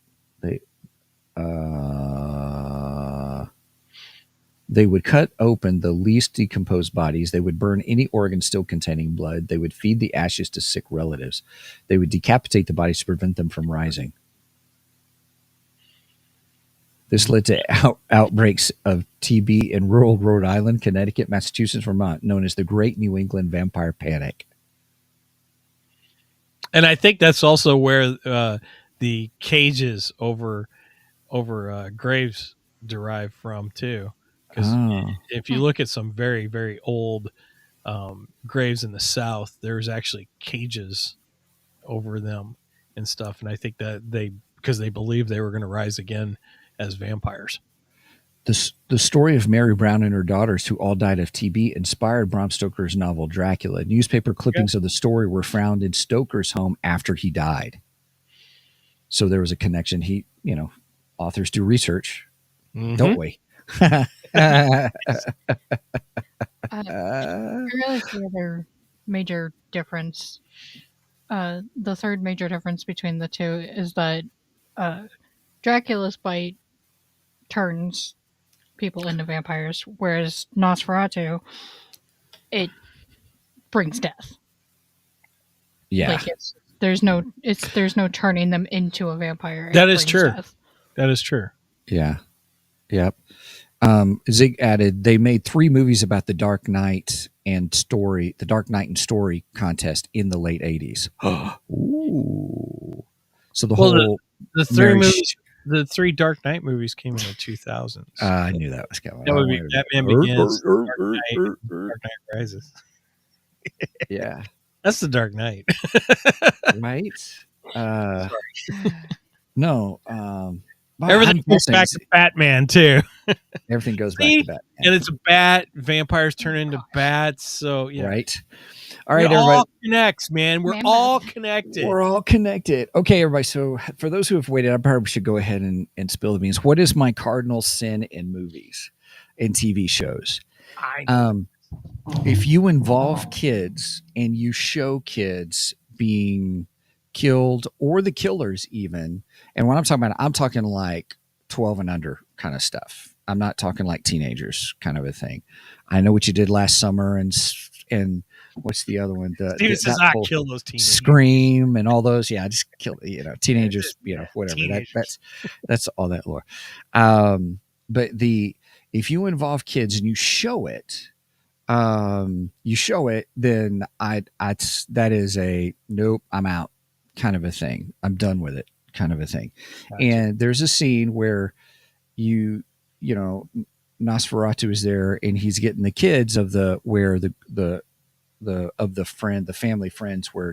They would cut open the least decomposed bodies. They would burn any organ still containing blood. They would feed the ashes to sick relatives. They would decapitate the bodies to prevent them from rising. This led to outbreaks of TB in rural Rhode Island, Connecticut, Massachusetts, Vermont, known as the Great New England Vampire Panic. And I think that's also where the cages over graves derive from too. Because if you look at some very, very old graves in the South, there's actually cages over them and stuff. And I think that because they believed they were going to rise again as vampires. The story of Mary Brown and her daughters, who all died of TB, inspired Bram Stoker's novel Dracula. Newspaper clippings of the story were found in Stoker's home after he died. So there was a connection. Authors do research, don't we? I really see another major difference. The third major difference between the two is that Dracula's bite turns people into vampires, whereas Nosferatu, it brings death. Yeah, there's no turning them into a vampire. That is true. Death. That is true. Yeah. Yep. Zig added, they made 3 movies about the Dark Knight and Story contest in the late 80s. Ooh. So the Well, whole the 3 Mary movies, the 3 Dark Knight movies came in the 2000s. I knew that was coming. That would be Batman Begins, Dark Knight, and Dark Knight Rises. Yeah. That's the Dark Knight. Right? No. Everything goes back to Batman too. Everything goes back See? to Batman. And it's a bat. Vampires turn into bats. So yeah. Right. All right, It everybody. all connects, man. We're all connected. We're all connected. Okay, everybody. So for those who have waited, I probably should go ahead and spill the beans. What is my cardinal sin in movies and TV shows? If you involve kids and you show kids being killed or the killers even, and when I'm talking like 12 and under kind of stuff. I'm not talking like teenagers kind of a thing. I know what you did last summer and what's the other one? Steven says, "I kill those teenagers." Scream and all those. Yeah, I just kill teenagers. Whatever. Teenagers. That's all that lore. But if you involve kids and you show it, then that is a nope. I'm out kind of a thing. I'm done with it kind of a thing. Gotcha. And there's a scene where Nosferatu is there and he's getting the kids of the family friends where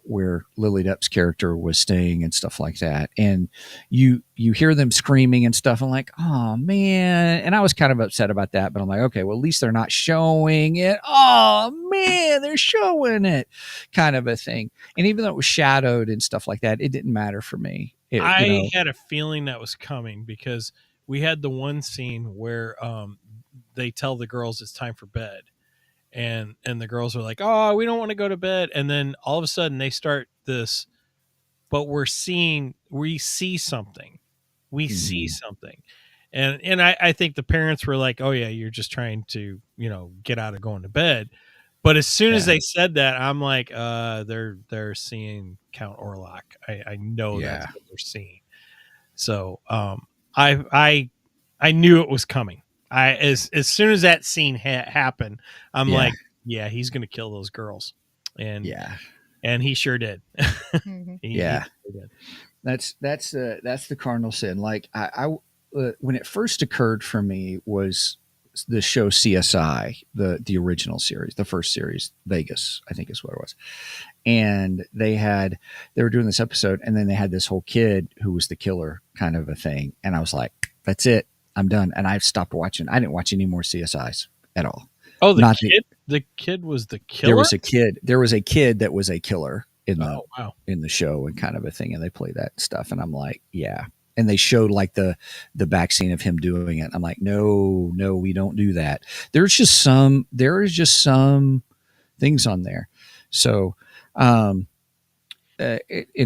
where Lily Depp's character was staying and stuff like that. And you hear them screaming and stuff. I'm like, oh man. And I was kind of upset about that, but I'm like, okay, well, at least they're not showing it. Oh man, they're showing it kind of a thing. And even though it was shadowed and stuff like that, it didn't matter for me. I had a feeling that was coming because we had the one scene where they tell the girls it's time for bed. And the girls are like, oh, we don't want to go to bed. And then all of a sudden they start this, but we see something. We see something. And I think the parents were like, oh yeah, you're just trying to, get out of going to bed. But as soon as they said that, I'm like, they're seeing Count Orlok. I know that's what they're seeing. So I knew it was coming. As soon as that scene happened, I'm like, yeah, he's gonna kill those girls, and he sure did. He sure did. That's the cardinal sin. Like I when it first occurred for me was the show CSI, the original series, the first series, Vegas, I think is what it was, and they were doing this episode, and then they had this whole kid who was the killer kind of a thing, and I was like, that's it. I'm done. And I've stopped watching. I didn't watch any more CSIs at all. Oh, the kid was the killer? There was a kid that was a killer in the show and kind of a thing. And they play that stuff. And I'm like, yeah. And they showed like the back scene of him doing it. I'm like, no, we don't do that. There is just some things on there. So, and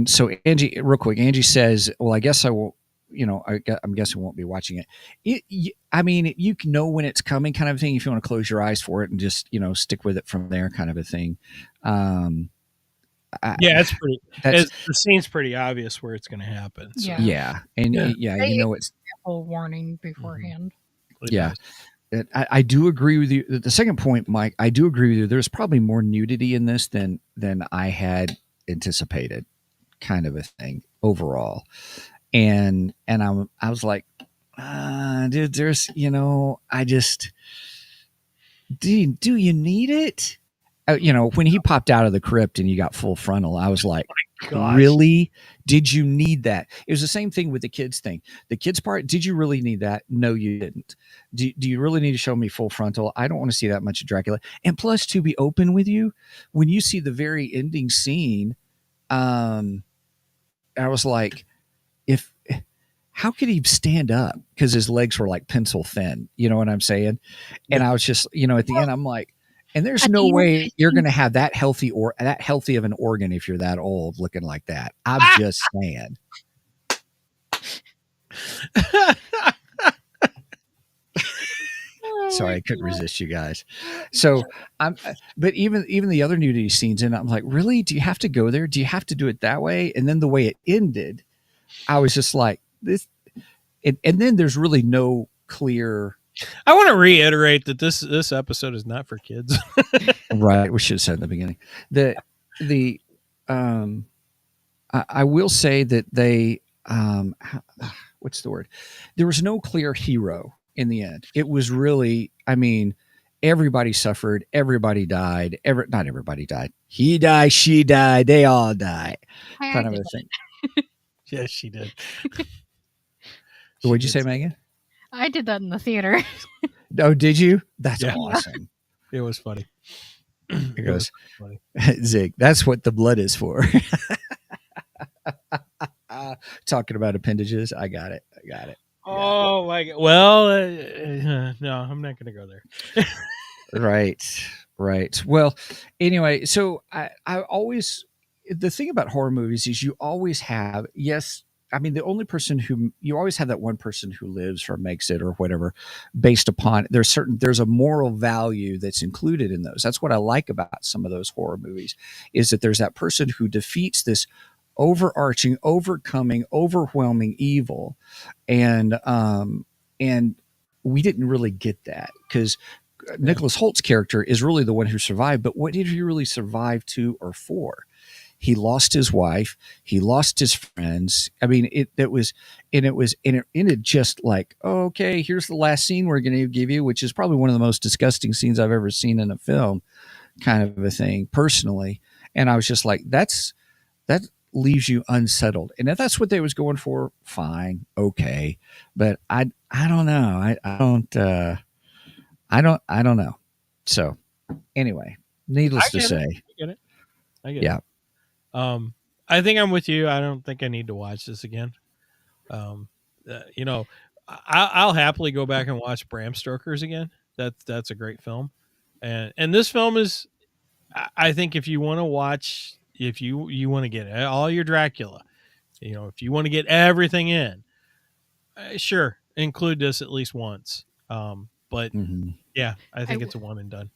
so Angie, real quick, Angie says, well, I guess I will, I'm guessing won't be watching it. I mean, you can know when it's coming kind of a thing if you want to close your eyes for it and just, stick with it from there kind of a thing. The scene's pretty obvious where it's going to happen. So. Yeah. And it's a whole warning beforehand. Yeah. I do agree with you. The second point, Mike, I do agree with you. There's probably more nudity in this than I had anticipated kind of a thing overall. And I was like, dude, there's, I just, do you need it? When he popped out of the crypt and you got full frontal, I was like, really? Did you need that? It was the same thing with the kids thing. The kids part, did you really need that? No, you didn't. Do you really need to show me full frontal? I don't want to see that much of Dracula. And plus, to be open with you, when you see the very ending scene, I was like, how could he stand up? Because his legs were like pencil thin. You know what I'm saying? And I was just, at the end, I'm like, and there's no way you're going to have that healthy of an organ if you're that old looking like that. I'm just saying. Sorry, I couldn't resist you guys. So but even the other nudity scenes in it, I'm like, really? Do you have to go there? Do you have to do it that way? And then the way it ended, I was just like this, and then there's really no clear. I want to reiterate that this episode is not for kids. Right, we should have said in the beginning. The I will say that they what's the word? There was no clear hero in the end. It was really, I mean, everybody suffered, everybody died. Not everybody died. He died, she died, they all died, I kind of acted a thing. Yes, she did. What'd you say, Megan? I did that in the theater. Oh, did you? That's Yeah. awesome. It was funny. It goes, funny. Zig, that's what the blood is for. Talking about appendages. I got it. Oh my god. Well, no, I'm not going to go there. Right. Well, anyway, so I always, the thing about horror movies is you always have, yes, I mean, the only person who, you always have that one person who lives or makes it or whatever based upon, there's a moral value that's included in those. That's what I like about some of those horror movies, is that there's that person who defeats this overarching, overcoming, overwhelming evil. And we didn't really get that, because Nicholas Holt's character is really the one who survived, but what did he really survive to or for? He lost his wife. He lost his friends. I mean, it ended just like, oh, okay, here's the last scene we're going to give you, which is probably one of the most disgusting scenes I've ever seen in a film, kind of a thing, personally. And I was just like, that leaves you unsettled. And if that's what they was going for, fine, okay. But I don't know. I don't know. So anyway, needless to say, I get it. I think I'm with you. I don't think I need to watch this again. I'll happily go back and watch Bram Stoker's again. That's a great film, and this film is. I think if you want to watch, if you want to get all your Dracula, if you want to get everything in, sure, include this at least once. But yeah, I think it's a one and done.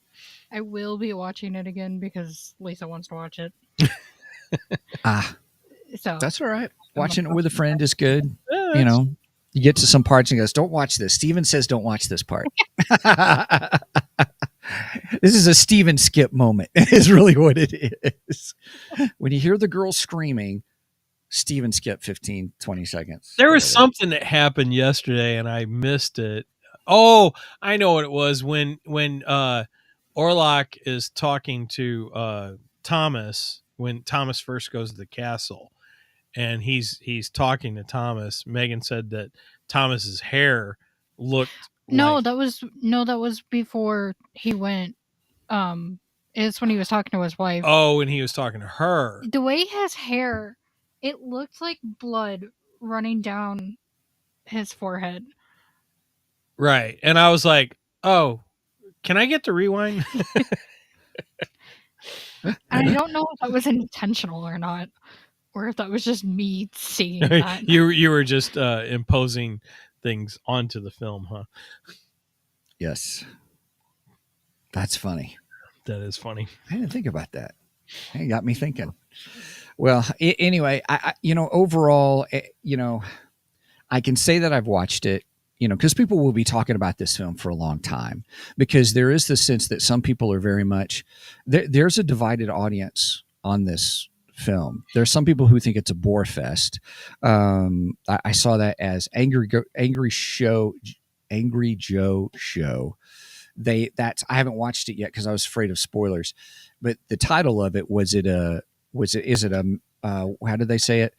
I will be watching it again because Lisa wants to watch it. So that's all right. Watching it with a friend is good. You get to some parts and goes, "Don't watch this." Steven says, "Don't watch this part." This is a Steven skip moment. Is really what it is. When you hear the girl screaming, Steven skip 15, 20 seconds. There was something that happened yesterday and I missed it. Oh, I know what it was. When Orlok is talking to Thomas, when Thomas first goes to the castle, and he's talking to Thomas, Megan said that Thomas's hair looked that was before he went. It's when he was talking to his wife. Oh, when he was talking to her. The way his hair, it looked like blood running down his forehead. Right. And I was like, oh, can I get the rewind? I don't know if that was intentional or not, or if that was just me seeing that. You were just imposing things onto the film, huh? Yes. That's funny. That is funny. I didn't think about that. It got me thinking. Well, anyway, I overall, I can say that I've watched it, because people will be talking about this film for a long time, because there is the sense that some people are very much, there's a divided audience on this film. There's some people who think it's a bore fest. I saw that as Angry Joe show. I haven't watched it yet because I was afraid of spoilers, but the title of it is it how did they say it?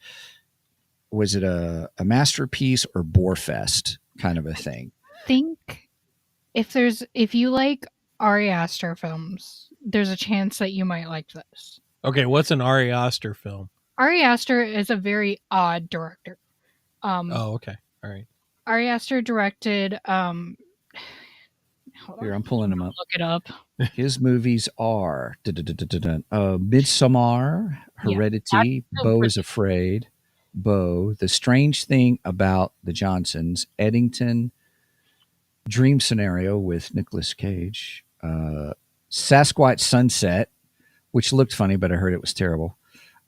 Was it a masterpiece or bore fest kind of a thing? I think if you like Ari Aster films, there's a chance that you might like this. Okay, what's an Ari Aster film? Ari Aster is a very odd director. Oh, okay. All right. Ari Aster directed Here, I'm pulling them up. Look it up. His movies are Midsommar, Heredity, Beau is Afraid, The Strange Thing About the Johnsons, Eddington, Dream Scenario with Nicolas Cage, Sasquatch Sunset, which looked funny, but I heard it was terrible.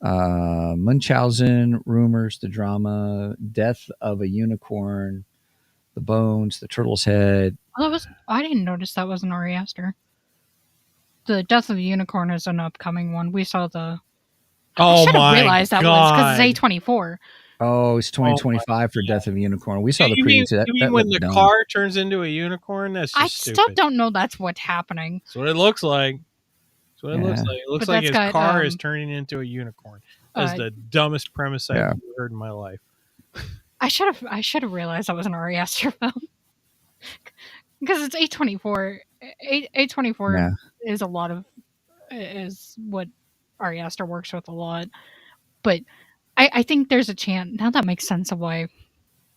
Munchausen, Rumors, the Drama, Death of a Unicorn, The Bones, The Turtle's Head. Oh, I didn't notice that was an Ari Aster. The Death of a Unicorn is an upcoming one. We saw the. I Oh should have my realized that was because it's A24. Oh, it's Oh my 2025 for Death of a Unicorn. We saw the You mean, preview. you mean That when looked the dumb. car turns into a unicorn? That's I just still stupid. don't know that's what's happening. That's what it looks like. That's what it looks Yeah. like. It looks But like that's his got, car is turning into a unicorn. That's uh, the dumbest premise I've Yeah. ever heard in my life. I should have realized that was an Ari Aster film because it's A24. A24 Yeah. is what Ari Aster works with a lot. But I think there's a chance now that makes sense of why.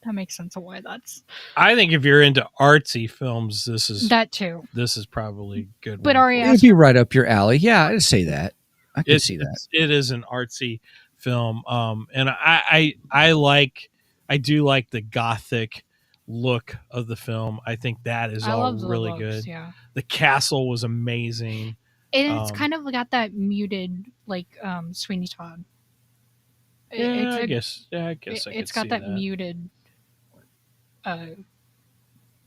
That makes sense of why that's I think if you're into artsy films, this is probably a good But one. Ari for It'd Aster, be right up your alley. Yeah, I'd say that. I can see that. It is an artsy film, and I do like the gothic look of the film. I think that is I all love the really looks, good. Yeah, The castle was amazing. and it's kind of got that muted like Sweeney Todd. I guess I could It's see got that muted,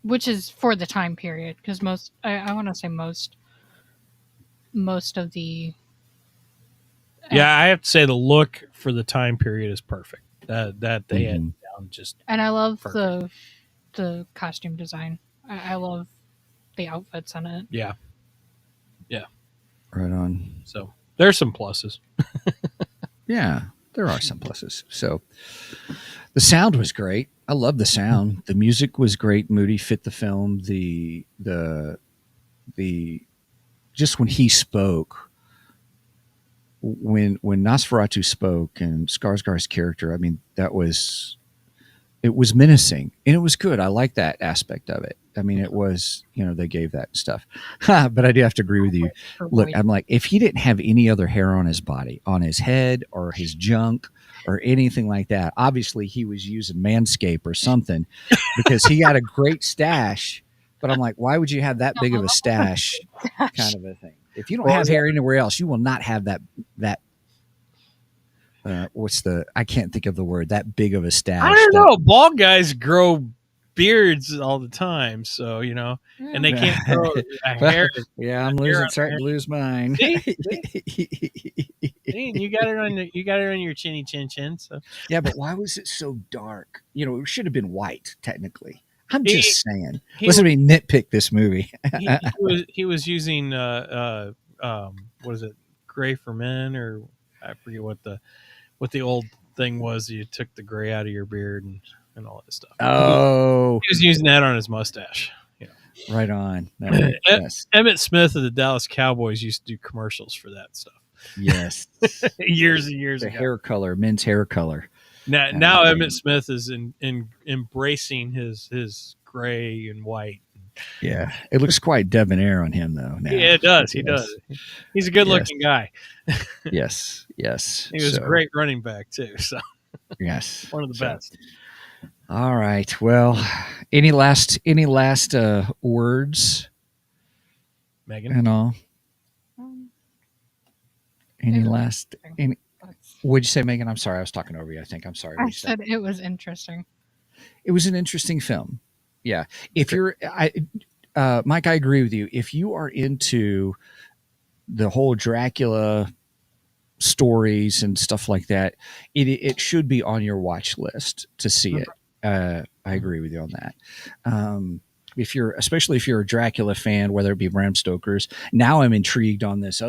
which is for the time period because I want to say most of the Yeah, I have to say the look for the time period is perfect. That they had down just. and I love perfect. the costume design. I love the outfits in it. Yeah. Right on. So there's some pluses. Yeah, there are some pluses. So the sound was great. I love the sound. The music was great. Moody fit the film. The just when he spoke, when Nosferatu spoke and Skarsgård's character, I mean, it was menacing and it was good. I like that aspect of it. I mean, it was, they gave that stuff. But I do have to agree with you. Look, I'm like, if he didn't have any other hair on his body, on his head or his junk or anything like that, obviously he was using Manscaped or something because he got a great stash. But I'm like, why would you have that big of a stash kind of a thing? If you don't have hair anywhere else, you will not have that I can't think of the word, that big of a stash. I don't know. Bald guys grow beards all the time, so and they can't grow a hair. Yeah, I'm starting to lose mine. See, you got it on your chinny chin. So yeah, but why was it so dark? It should have been white technically. I'm just saying. Listen to me nitpick this movie. he was using what is it, gray for men, or I forget what the old thing was. You took the gray out of your beard and all that stuff. Oh, he was using that on his mustache. Right on. Yes. Emmett Smith of the Dallas Cowboys used to do commercials for that stuff. Yes, years and years the ago. Hair color, men's hair color. Now Emmett Smith is in embracing his gray and white. Yeah, it looks quite debonair on him though. Now. Yeah, it does. He does. He's a good-looking guy. Yes. He was a great running back too. So yes, one of the best. All right. Well, any last words, Megan? and all? What'd you say, Megan? I'm sorry, I was talking over you. I think. I'm sorry. I said it was interesting. It was an interesting film. Yeah. If you're, Mike, I agree with you. If you are into the whole Dracula stories and stuff like that, it should be on your watch list to see it. I agree with you on that. Especially if you're a Dracula fan, whether it be Bram Stoker's. Now I'm intrigued on this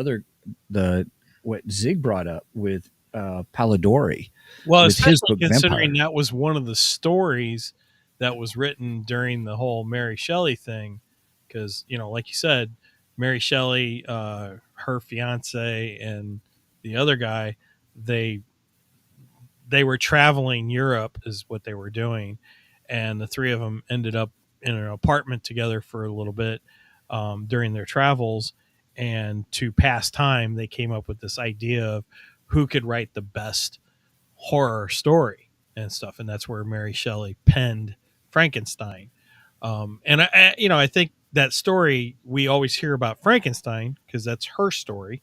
what Zig brought up with Polidori. Well, with his book considering Vampire. that was one of the stories that was written during the whole Mary Shelley thing, because like you said, Mary Shelley, her fiance, and the other guy, they were traveling Europe is what they were doing, and the three of them ended up in an apartment together for a little bit during their travels, and to pass time they came up with this idea of who could write the best horror story and stuff, and that's where Mary Shelley penned Frankenstein. And I think that story, we always hear about Frankenstein because that's her story,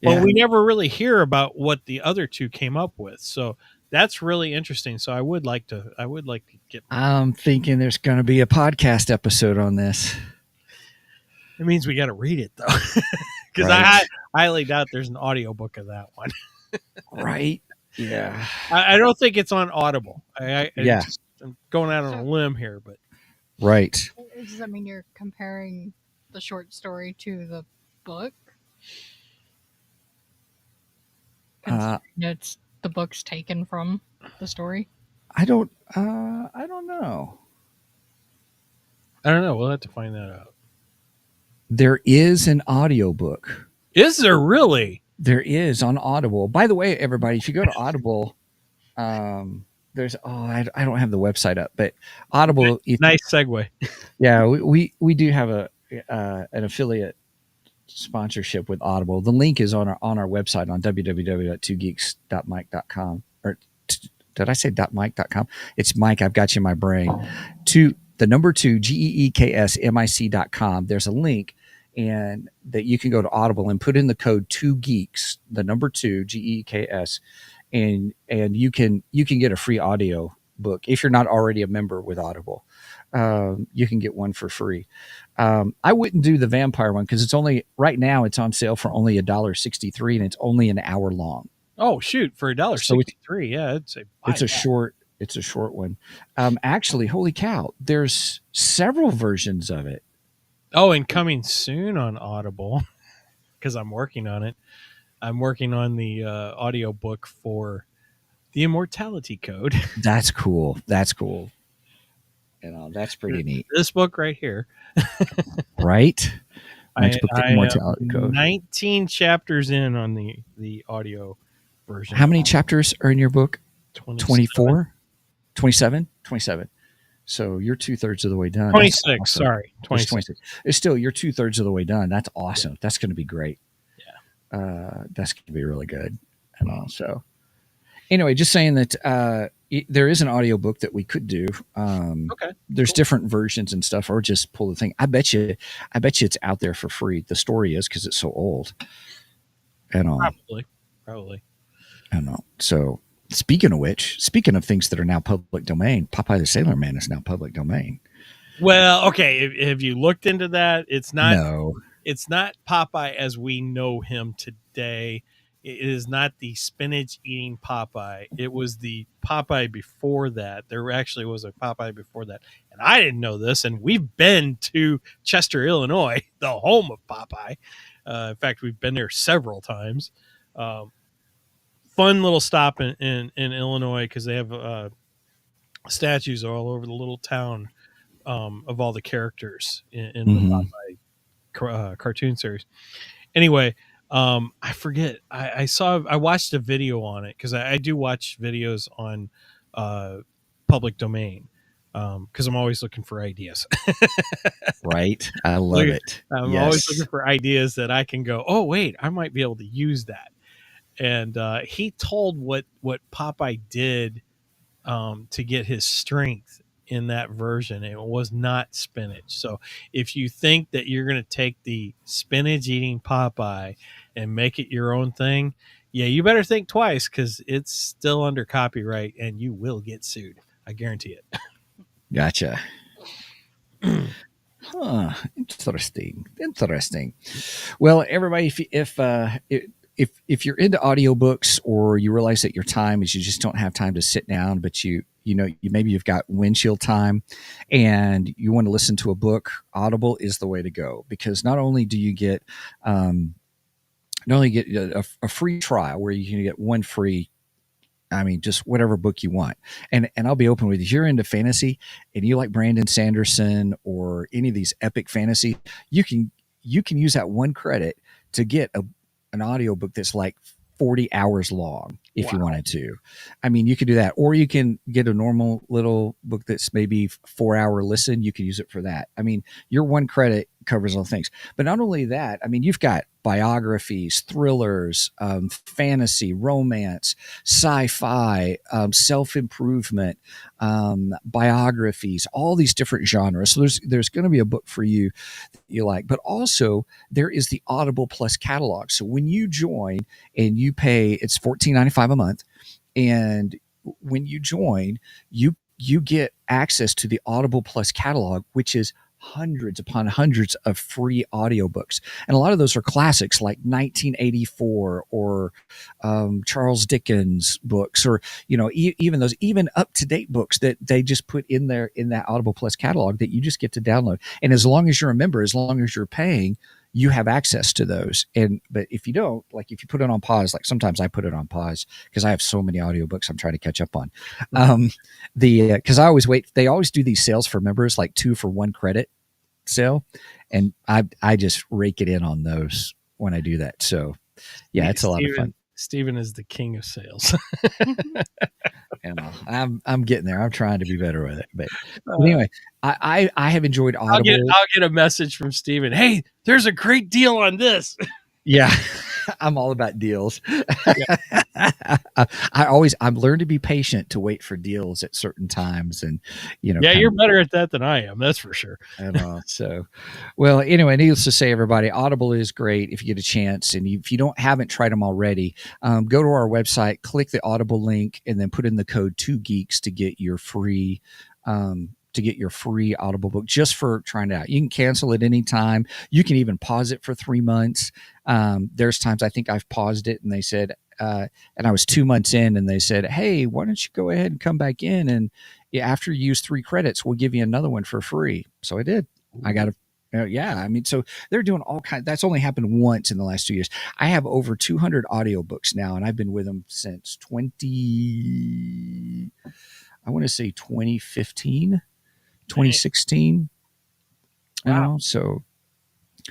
but Yeah. we never really hear about what the other two came up with. So that's really interesting. So I would like to get. I'm thinking there's going to be a podcast episode on this. It means we got to read it though, because Right. I highly doubt there's an audiobook of that one. Right. Yeah. I don't think it's on Audible. Yeah. I'm going out on a limb here, but Right. Does that mean you're comparing the short story to the book? It's the book's taken from the story. I don't know. I don't know. We'll have to find that out. There is an audiobook. Is there really? There is on Audible. By the way, everybody, if you go to Audible, there's I don't have the website up, but Audible. Nice segue. Yeah, we do have an affiliate sponsorship with Audible. The link is on our website on www.2geeks.mic.com. Or did I say .mic.com? It's Mike. I've got you in my brain. The number 2 GEEKSMIC.com. There's a link, and that you can go to Audible and put in the code 2geeks, the number 2 GEEKS, and you can get a free audio book if you're not already a member with Audible. You can get one for free. I wouldn't do the vampire one because it's only right now it's on sale for only $1.63 and it's only an hour long. Oh shoot, for $1.63. Yeah, I'd say it's a short one. Actually, holy cow, there's several versions of it. Oh, and coming soon on Audible because I'm working on it. I'm working on the audio book for the Immortality Code. That's cool. That's pretty neat. This book right here. Right? I Immortality Code. 19 chapters in on the audio version. How many chapters are in your book? 24? 27? 27. So you're 2/3 of the way done. 26. Awesome. Sorry. 26. It's still, you're 2/3 of the way done. That's awesome. That's going to be great. Yeah. That's going to be really good. And also, anyway, just saying that there is an audiobook that we could do. Okay. There's different versions and stuff, or just pull the thing. I bet you it's out there for free. The story is because it's so old. And Probably. I don't know. So speaking of things that are now public domain, Popeye the Sailor Man is now public domain. Well, okay. Have you looked into that? It's not. No. It's not Popeye as we know him today. It is not the spinach eating Popeye. It was the Popeye before that. There actually was a Popeye before that. And I didn't know this. And we've been to Chester, Illinois, the home of Popeye. In fact, we've been there several times. Fun little stop in Illinois because they have statues all over the little town of all the characters in the Popeye cartoon series. Anyway, I forget. I watched a video on it because I do watch videos on public domain because I'm always looking for ideas. Right. I love it. I'm always looking for ideas that I can go, oh, wait, I might be able to use that. And he told what Popeye did to get his strength in that version. It was not spinach. So if you think that you're going to take the spinach eating Popeye and make it your own thing, yeah, you better think twice because it's still under copyright and you will get sued. I guarantee it. Gotcha. Huh. Interesting. Well, everybody, if you're into audiobooks or you realize that your time is you just don't have time to sit down, but maybe you've got windshield time and you want to listen to a book, Audible is the way to go because not only do you get a free trial where you can get one free, just whatever book you want. And I'll be open with you. If you're into fantasy and you like Brandon Sanderson or any of these epic fantasy, you can use that one credit to get an audiobook that's like 40 hours long if you wanted to. You could do that. Or you can get a normal little book that's maybe 4-hour listen. You can use it for that. Your one credit covers all things. But not only that, I mean, you've got biographies, thrillers, fantasy, romance, sci-fi, self-improvement, biographies, all these different genres. So there's going to be a book for you that you like. But also there is the Audible Plus catalog. So when you join and you pay, it's $14.95 a month, and when you join, you get access to the Audible Plus catalog, which is hundreds upon hundreds of free audiobooks. And a lot of those are classics like 1984 or Charles Dickens books, or, even those even up-to-date books that they just put in there in that Audible Plus catalog that you just get to download. And as long as you're a member, as long as you're paying, you have access to those. But if you don't, like if you put it on pause, like sometimes I put it on pause because I have so many audiobooks I'm trying to catch up on. Because I always wait, they always do these sales for members, like 2 for 1 credit sale. And I just rake it in on those when I do that. So yeah, it's a lot of fun. Steven is the king of sales. I'm getting there. I'm trying to be better with it. But anyway, I have enjoyed Audible. I'll get a message from Steven. Hey, there's a great deal on this. Yeah. I'm all about deals. I've learned to be patient to wait for deals at certain times. And, yeah, you're better at that than I am. That's for sure. So, well, anyway, needless to say, everybody, Audible is great if you get a chance. And if you haven't tried them already, go to our website, click the Audible link, and then put in the code 2Geeks to get your free, Audible book just for trying it out. You can cancel at any time. You can even pause it for 3 months. There's times I think I've paused it and they said, and I was 2 months in and they said, hey, why don't you go ahead and come back in? And after you use 3 credits, we'll give you another one for free. So I did. I got so they're doing all kinds. That's only happened once in the last 2 years. I have over 200 audiobooks now, and I've been with them since 2015. 2016. Wow. So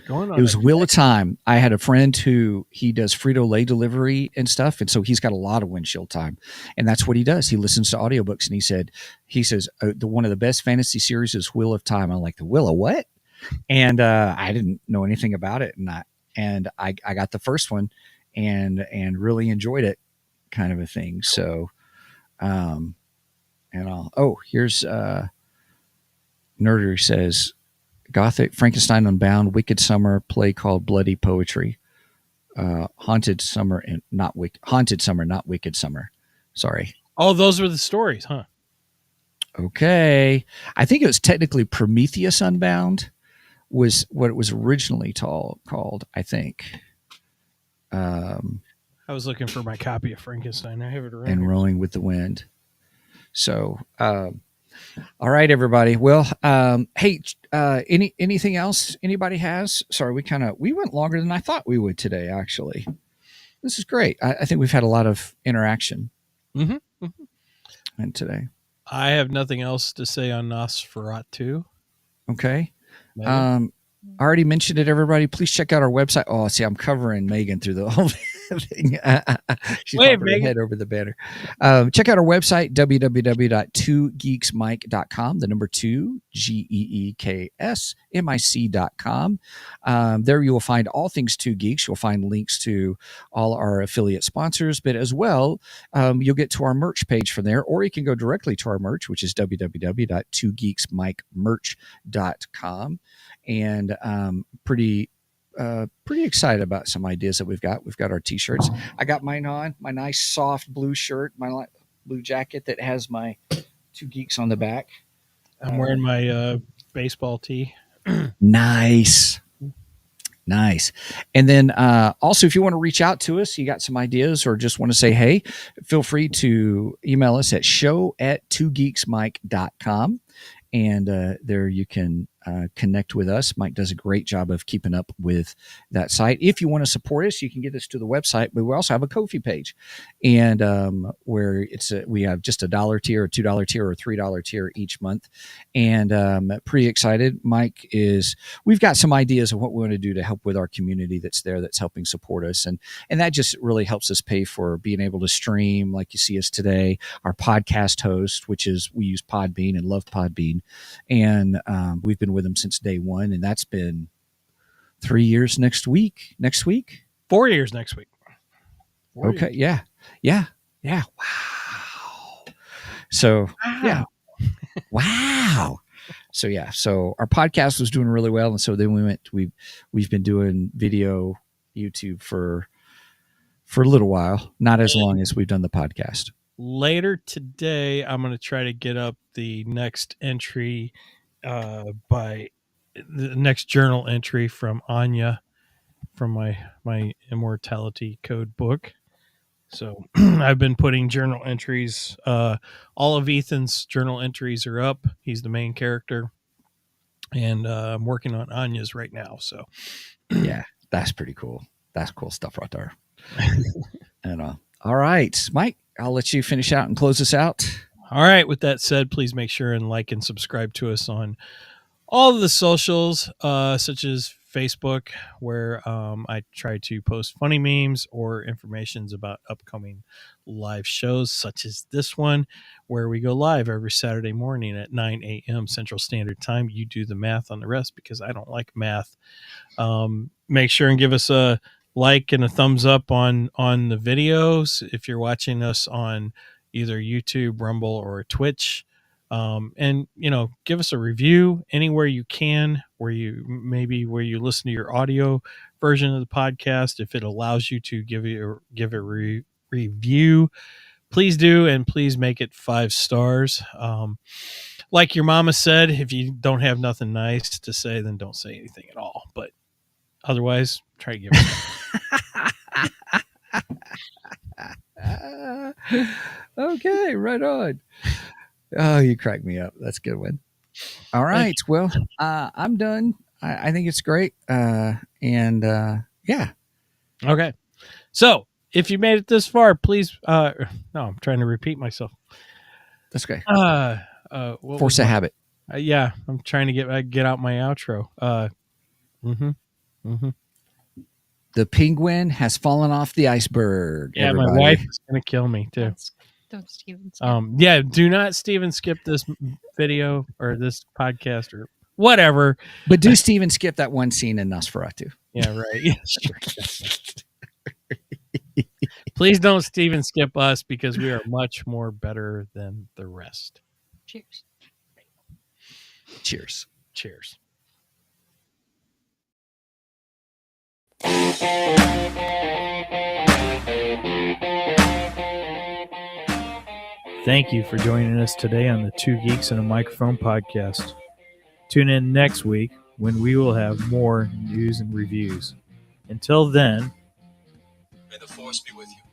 going on it was Wheel of Time. I had a friend who he does Frito-Lay delivery and stuff. And so he's got a lot of windshield time, and that's what he does. He listens to audiobooks, and he says, one of the best fantasy series is Wheel of Time. I'm like, the Wheel of what? And I didn't know anything about it. And I got the first one and really enjoyed it, kind of a thing. So, here's, Nerdery says, Gothic, Frankenstein Unbound, Wicked Summer, play called Bloody Poetry, Haunted Summer, not Wicked Summer. Sorry. Oh, those were the stories, huh? Okay. I think it was technically Prometheus Unbound was what it was originally called, I think. I was looking for my copy of Frankenstein. I have it around. And Rolling with the Wind. So, all right, everybody. Well, hey, anything else anybody has? Sorry, we went longer than I thought we would today, actually. This is great. I think we've had a lot of interaction and today. I have nothing else to say on Nosferatu. Okay. I already mentioned it, everybody. Please check out our website. Oh, see, I'm covering Megan through the whole thing. She's popping her head over the banner. Check out our website, www.2geeksmic.com, the number 2, GEEKSMIC.com. There you will find all things 2 Geeks. You'll find links to all our affiliate sponsors, but as well, you'll get to our merch page from there, or you can go directly to our merch, which is www.2geeksmicmerch.com. And pretty excited about some ideas that we've got. We've got our t-shirts. I got mine on, my nice soft blue shirt, my blue jacket that has my 2 Geeks on the back. I'm wearing my baseball tee. Nice. And then also, if you want to reach out to us, you got some ideas or just want to say hey, feel free to email us at show@2geeksmic.com. And there you can connect with us. Mike does a great job of keeping up with that site. If you want to support us, you can get us to the website, but we also have a Ko-fi page, and where we have just $1 tier, a $2 tier, or a $3 tier each month. And pretty excited. We've got some ideas of what we want to do to help with our community that's there, that's helping support us. And that just really helps us pay for being able to stream, like you see us today, our podcast host, which is, we use Podbean and love Podbean. And we've been with them since day one, and that's been 3 years next week. 4 years next week. 4 Okay. years. Yeah. Wow. So yeah. Wow. So yeah. So our podcast was doing really well, and so then we've been doing video YouTube for a little while, not as long as we've done the podcast. Later today, I'm going to try to get up the next entry by the next journal entry from Anya from my Immortality Code book. So I've been putting journal entries. All of Ethan's journal entries are up. He's the main character, and I'm working on Anya's right now. So Yeah, that's pretty cool. That's cool stuff right there. And all right, Mike, I'll let you finish out and close us out. all right. With that said, please make sure and like and subscribe to us on all of the socials, such as Facebook, where I try to post funny memes or informations about upcoming live shows, such as this one, where we go live every Saturday morning at 9 a.m. Central Standard Time. You do the math on the rest because I don't like math. Make sure and give us a like and a thumbs up on the videos if you're watching us on either YouTube, Rumble, or Twitch. And give us a review anywhere you can, where you listen to your audio version of the podcast. If it allows you to give a review, please do, and please make it 5 stars. Like your mama said, if you don't have nothing nice to say, then don't say anything at all. But otherwise, try to give it. Okay, right on. Oh, you cracked me up. That's a good one. All right. Well, I'm done. I think it's great. Yeah. Okay. So if you made it this far, please. No, I'm trying to repeat myself. That's okay. Force a habit. Yeah, I'm trying to get out my outro. The penguin has fallen off the iceberg. Yeah, everybody. my wife is gonna kill me too. Don't Steven skip. Yeah, do not Steven skip this video or this podcast or whatever. But do Steven skip that one scene in Nosferatu? Yeah, right. Yeah, sure. Please don't Steven skip us because we are much more better than the rest. Cheers. Cheers. Cheers. Thank you for joining us today on the Two Geeks and a Microphone podcast. Tune in next week when we will have more news and reviews. Until then, May the force be with you.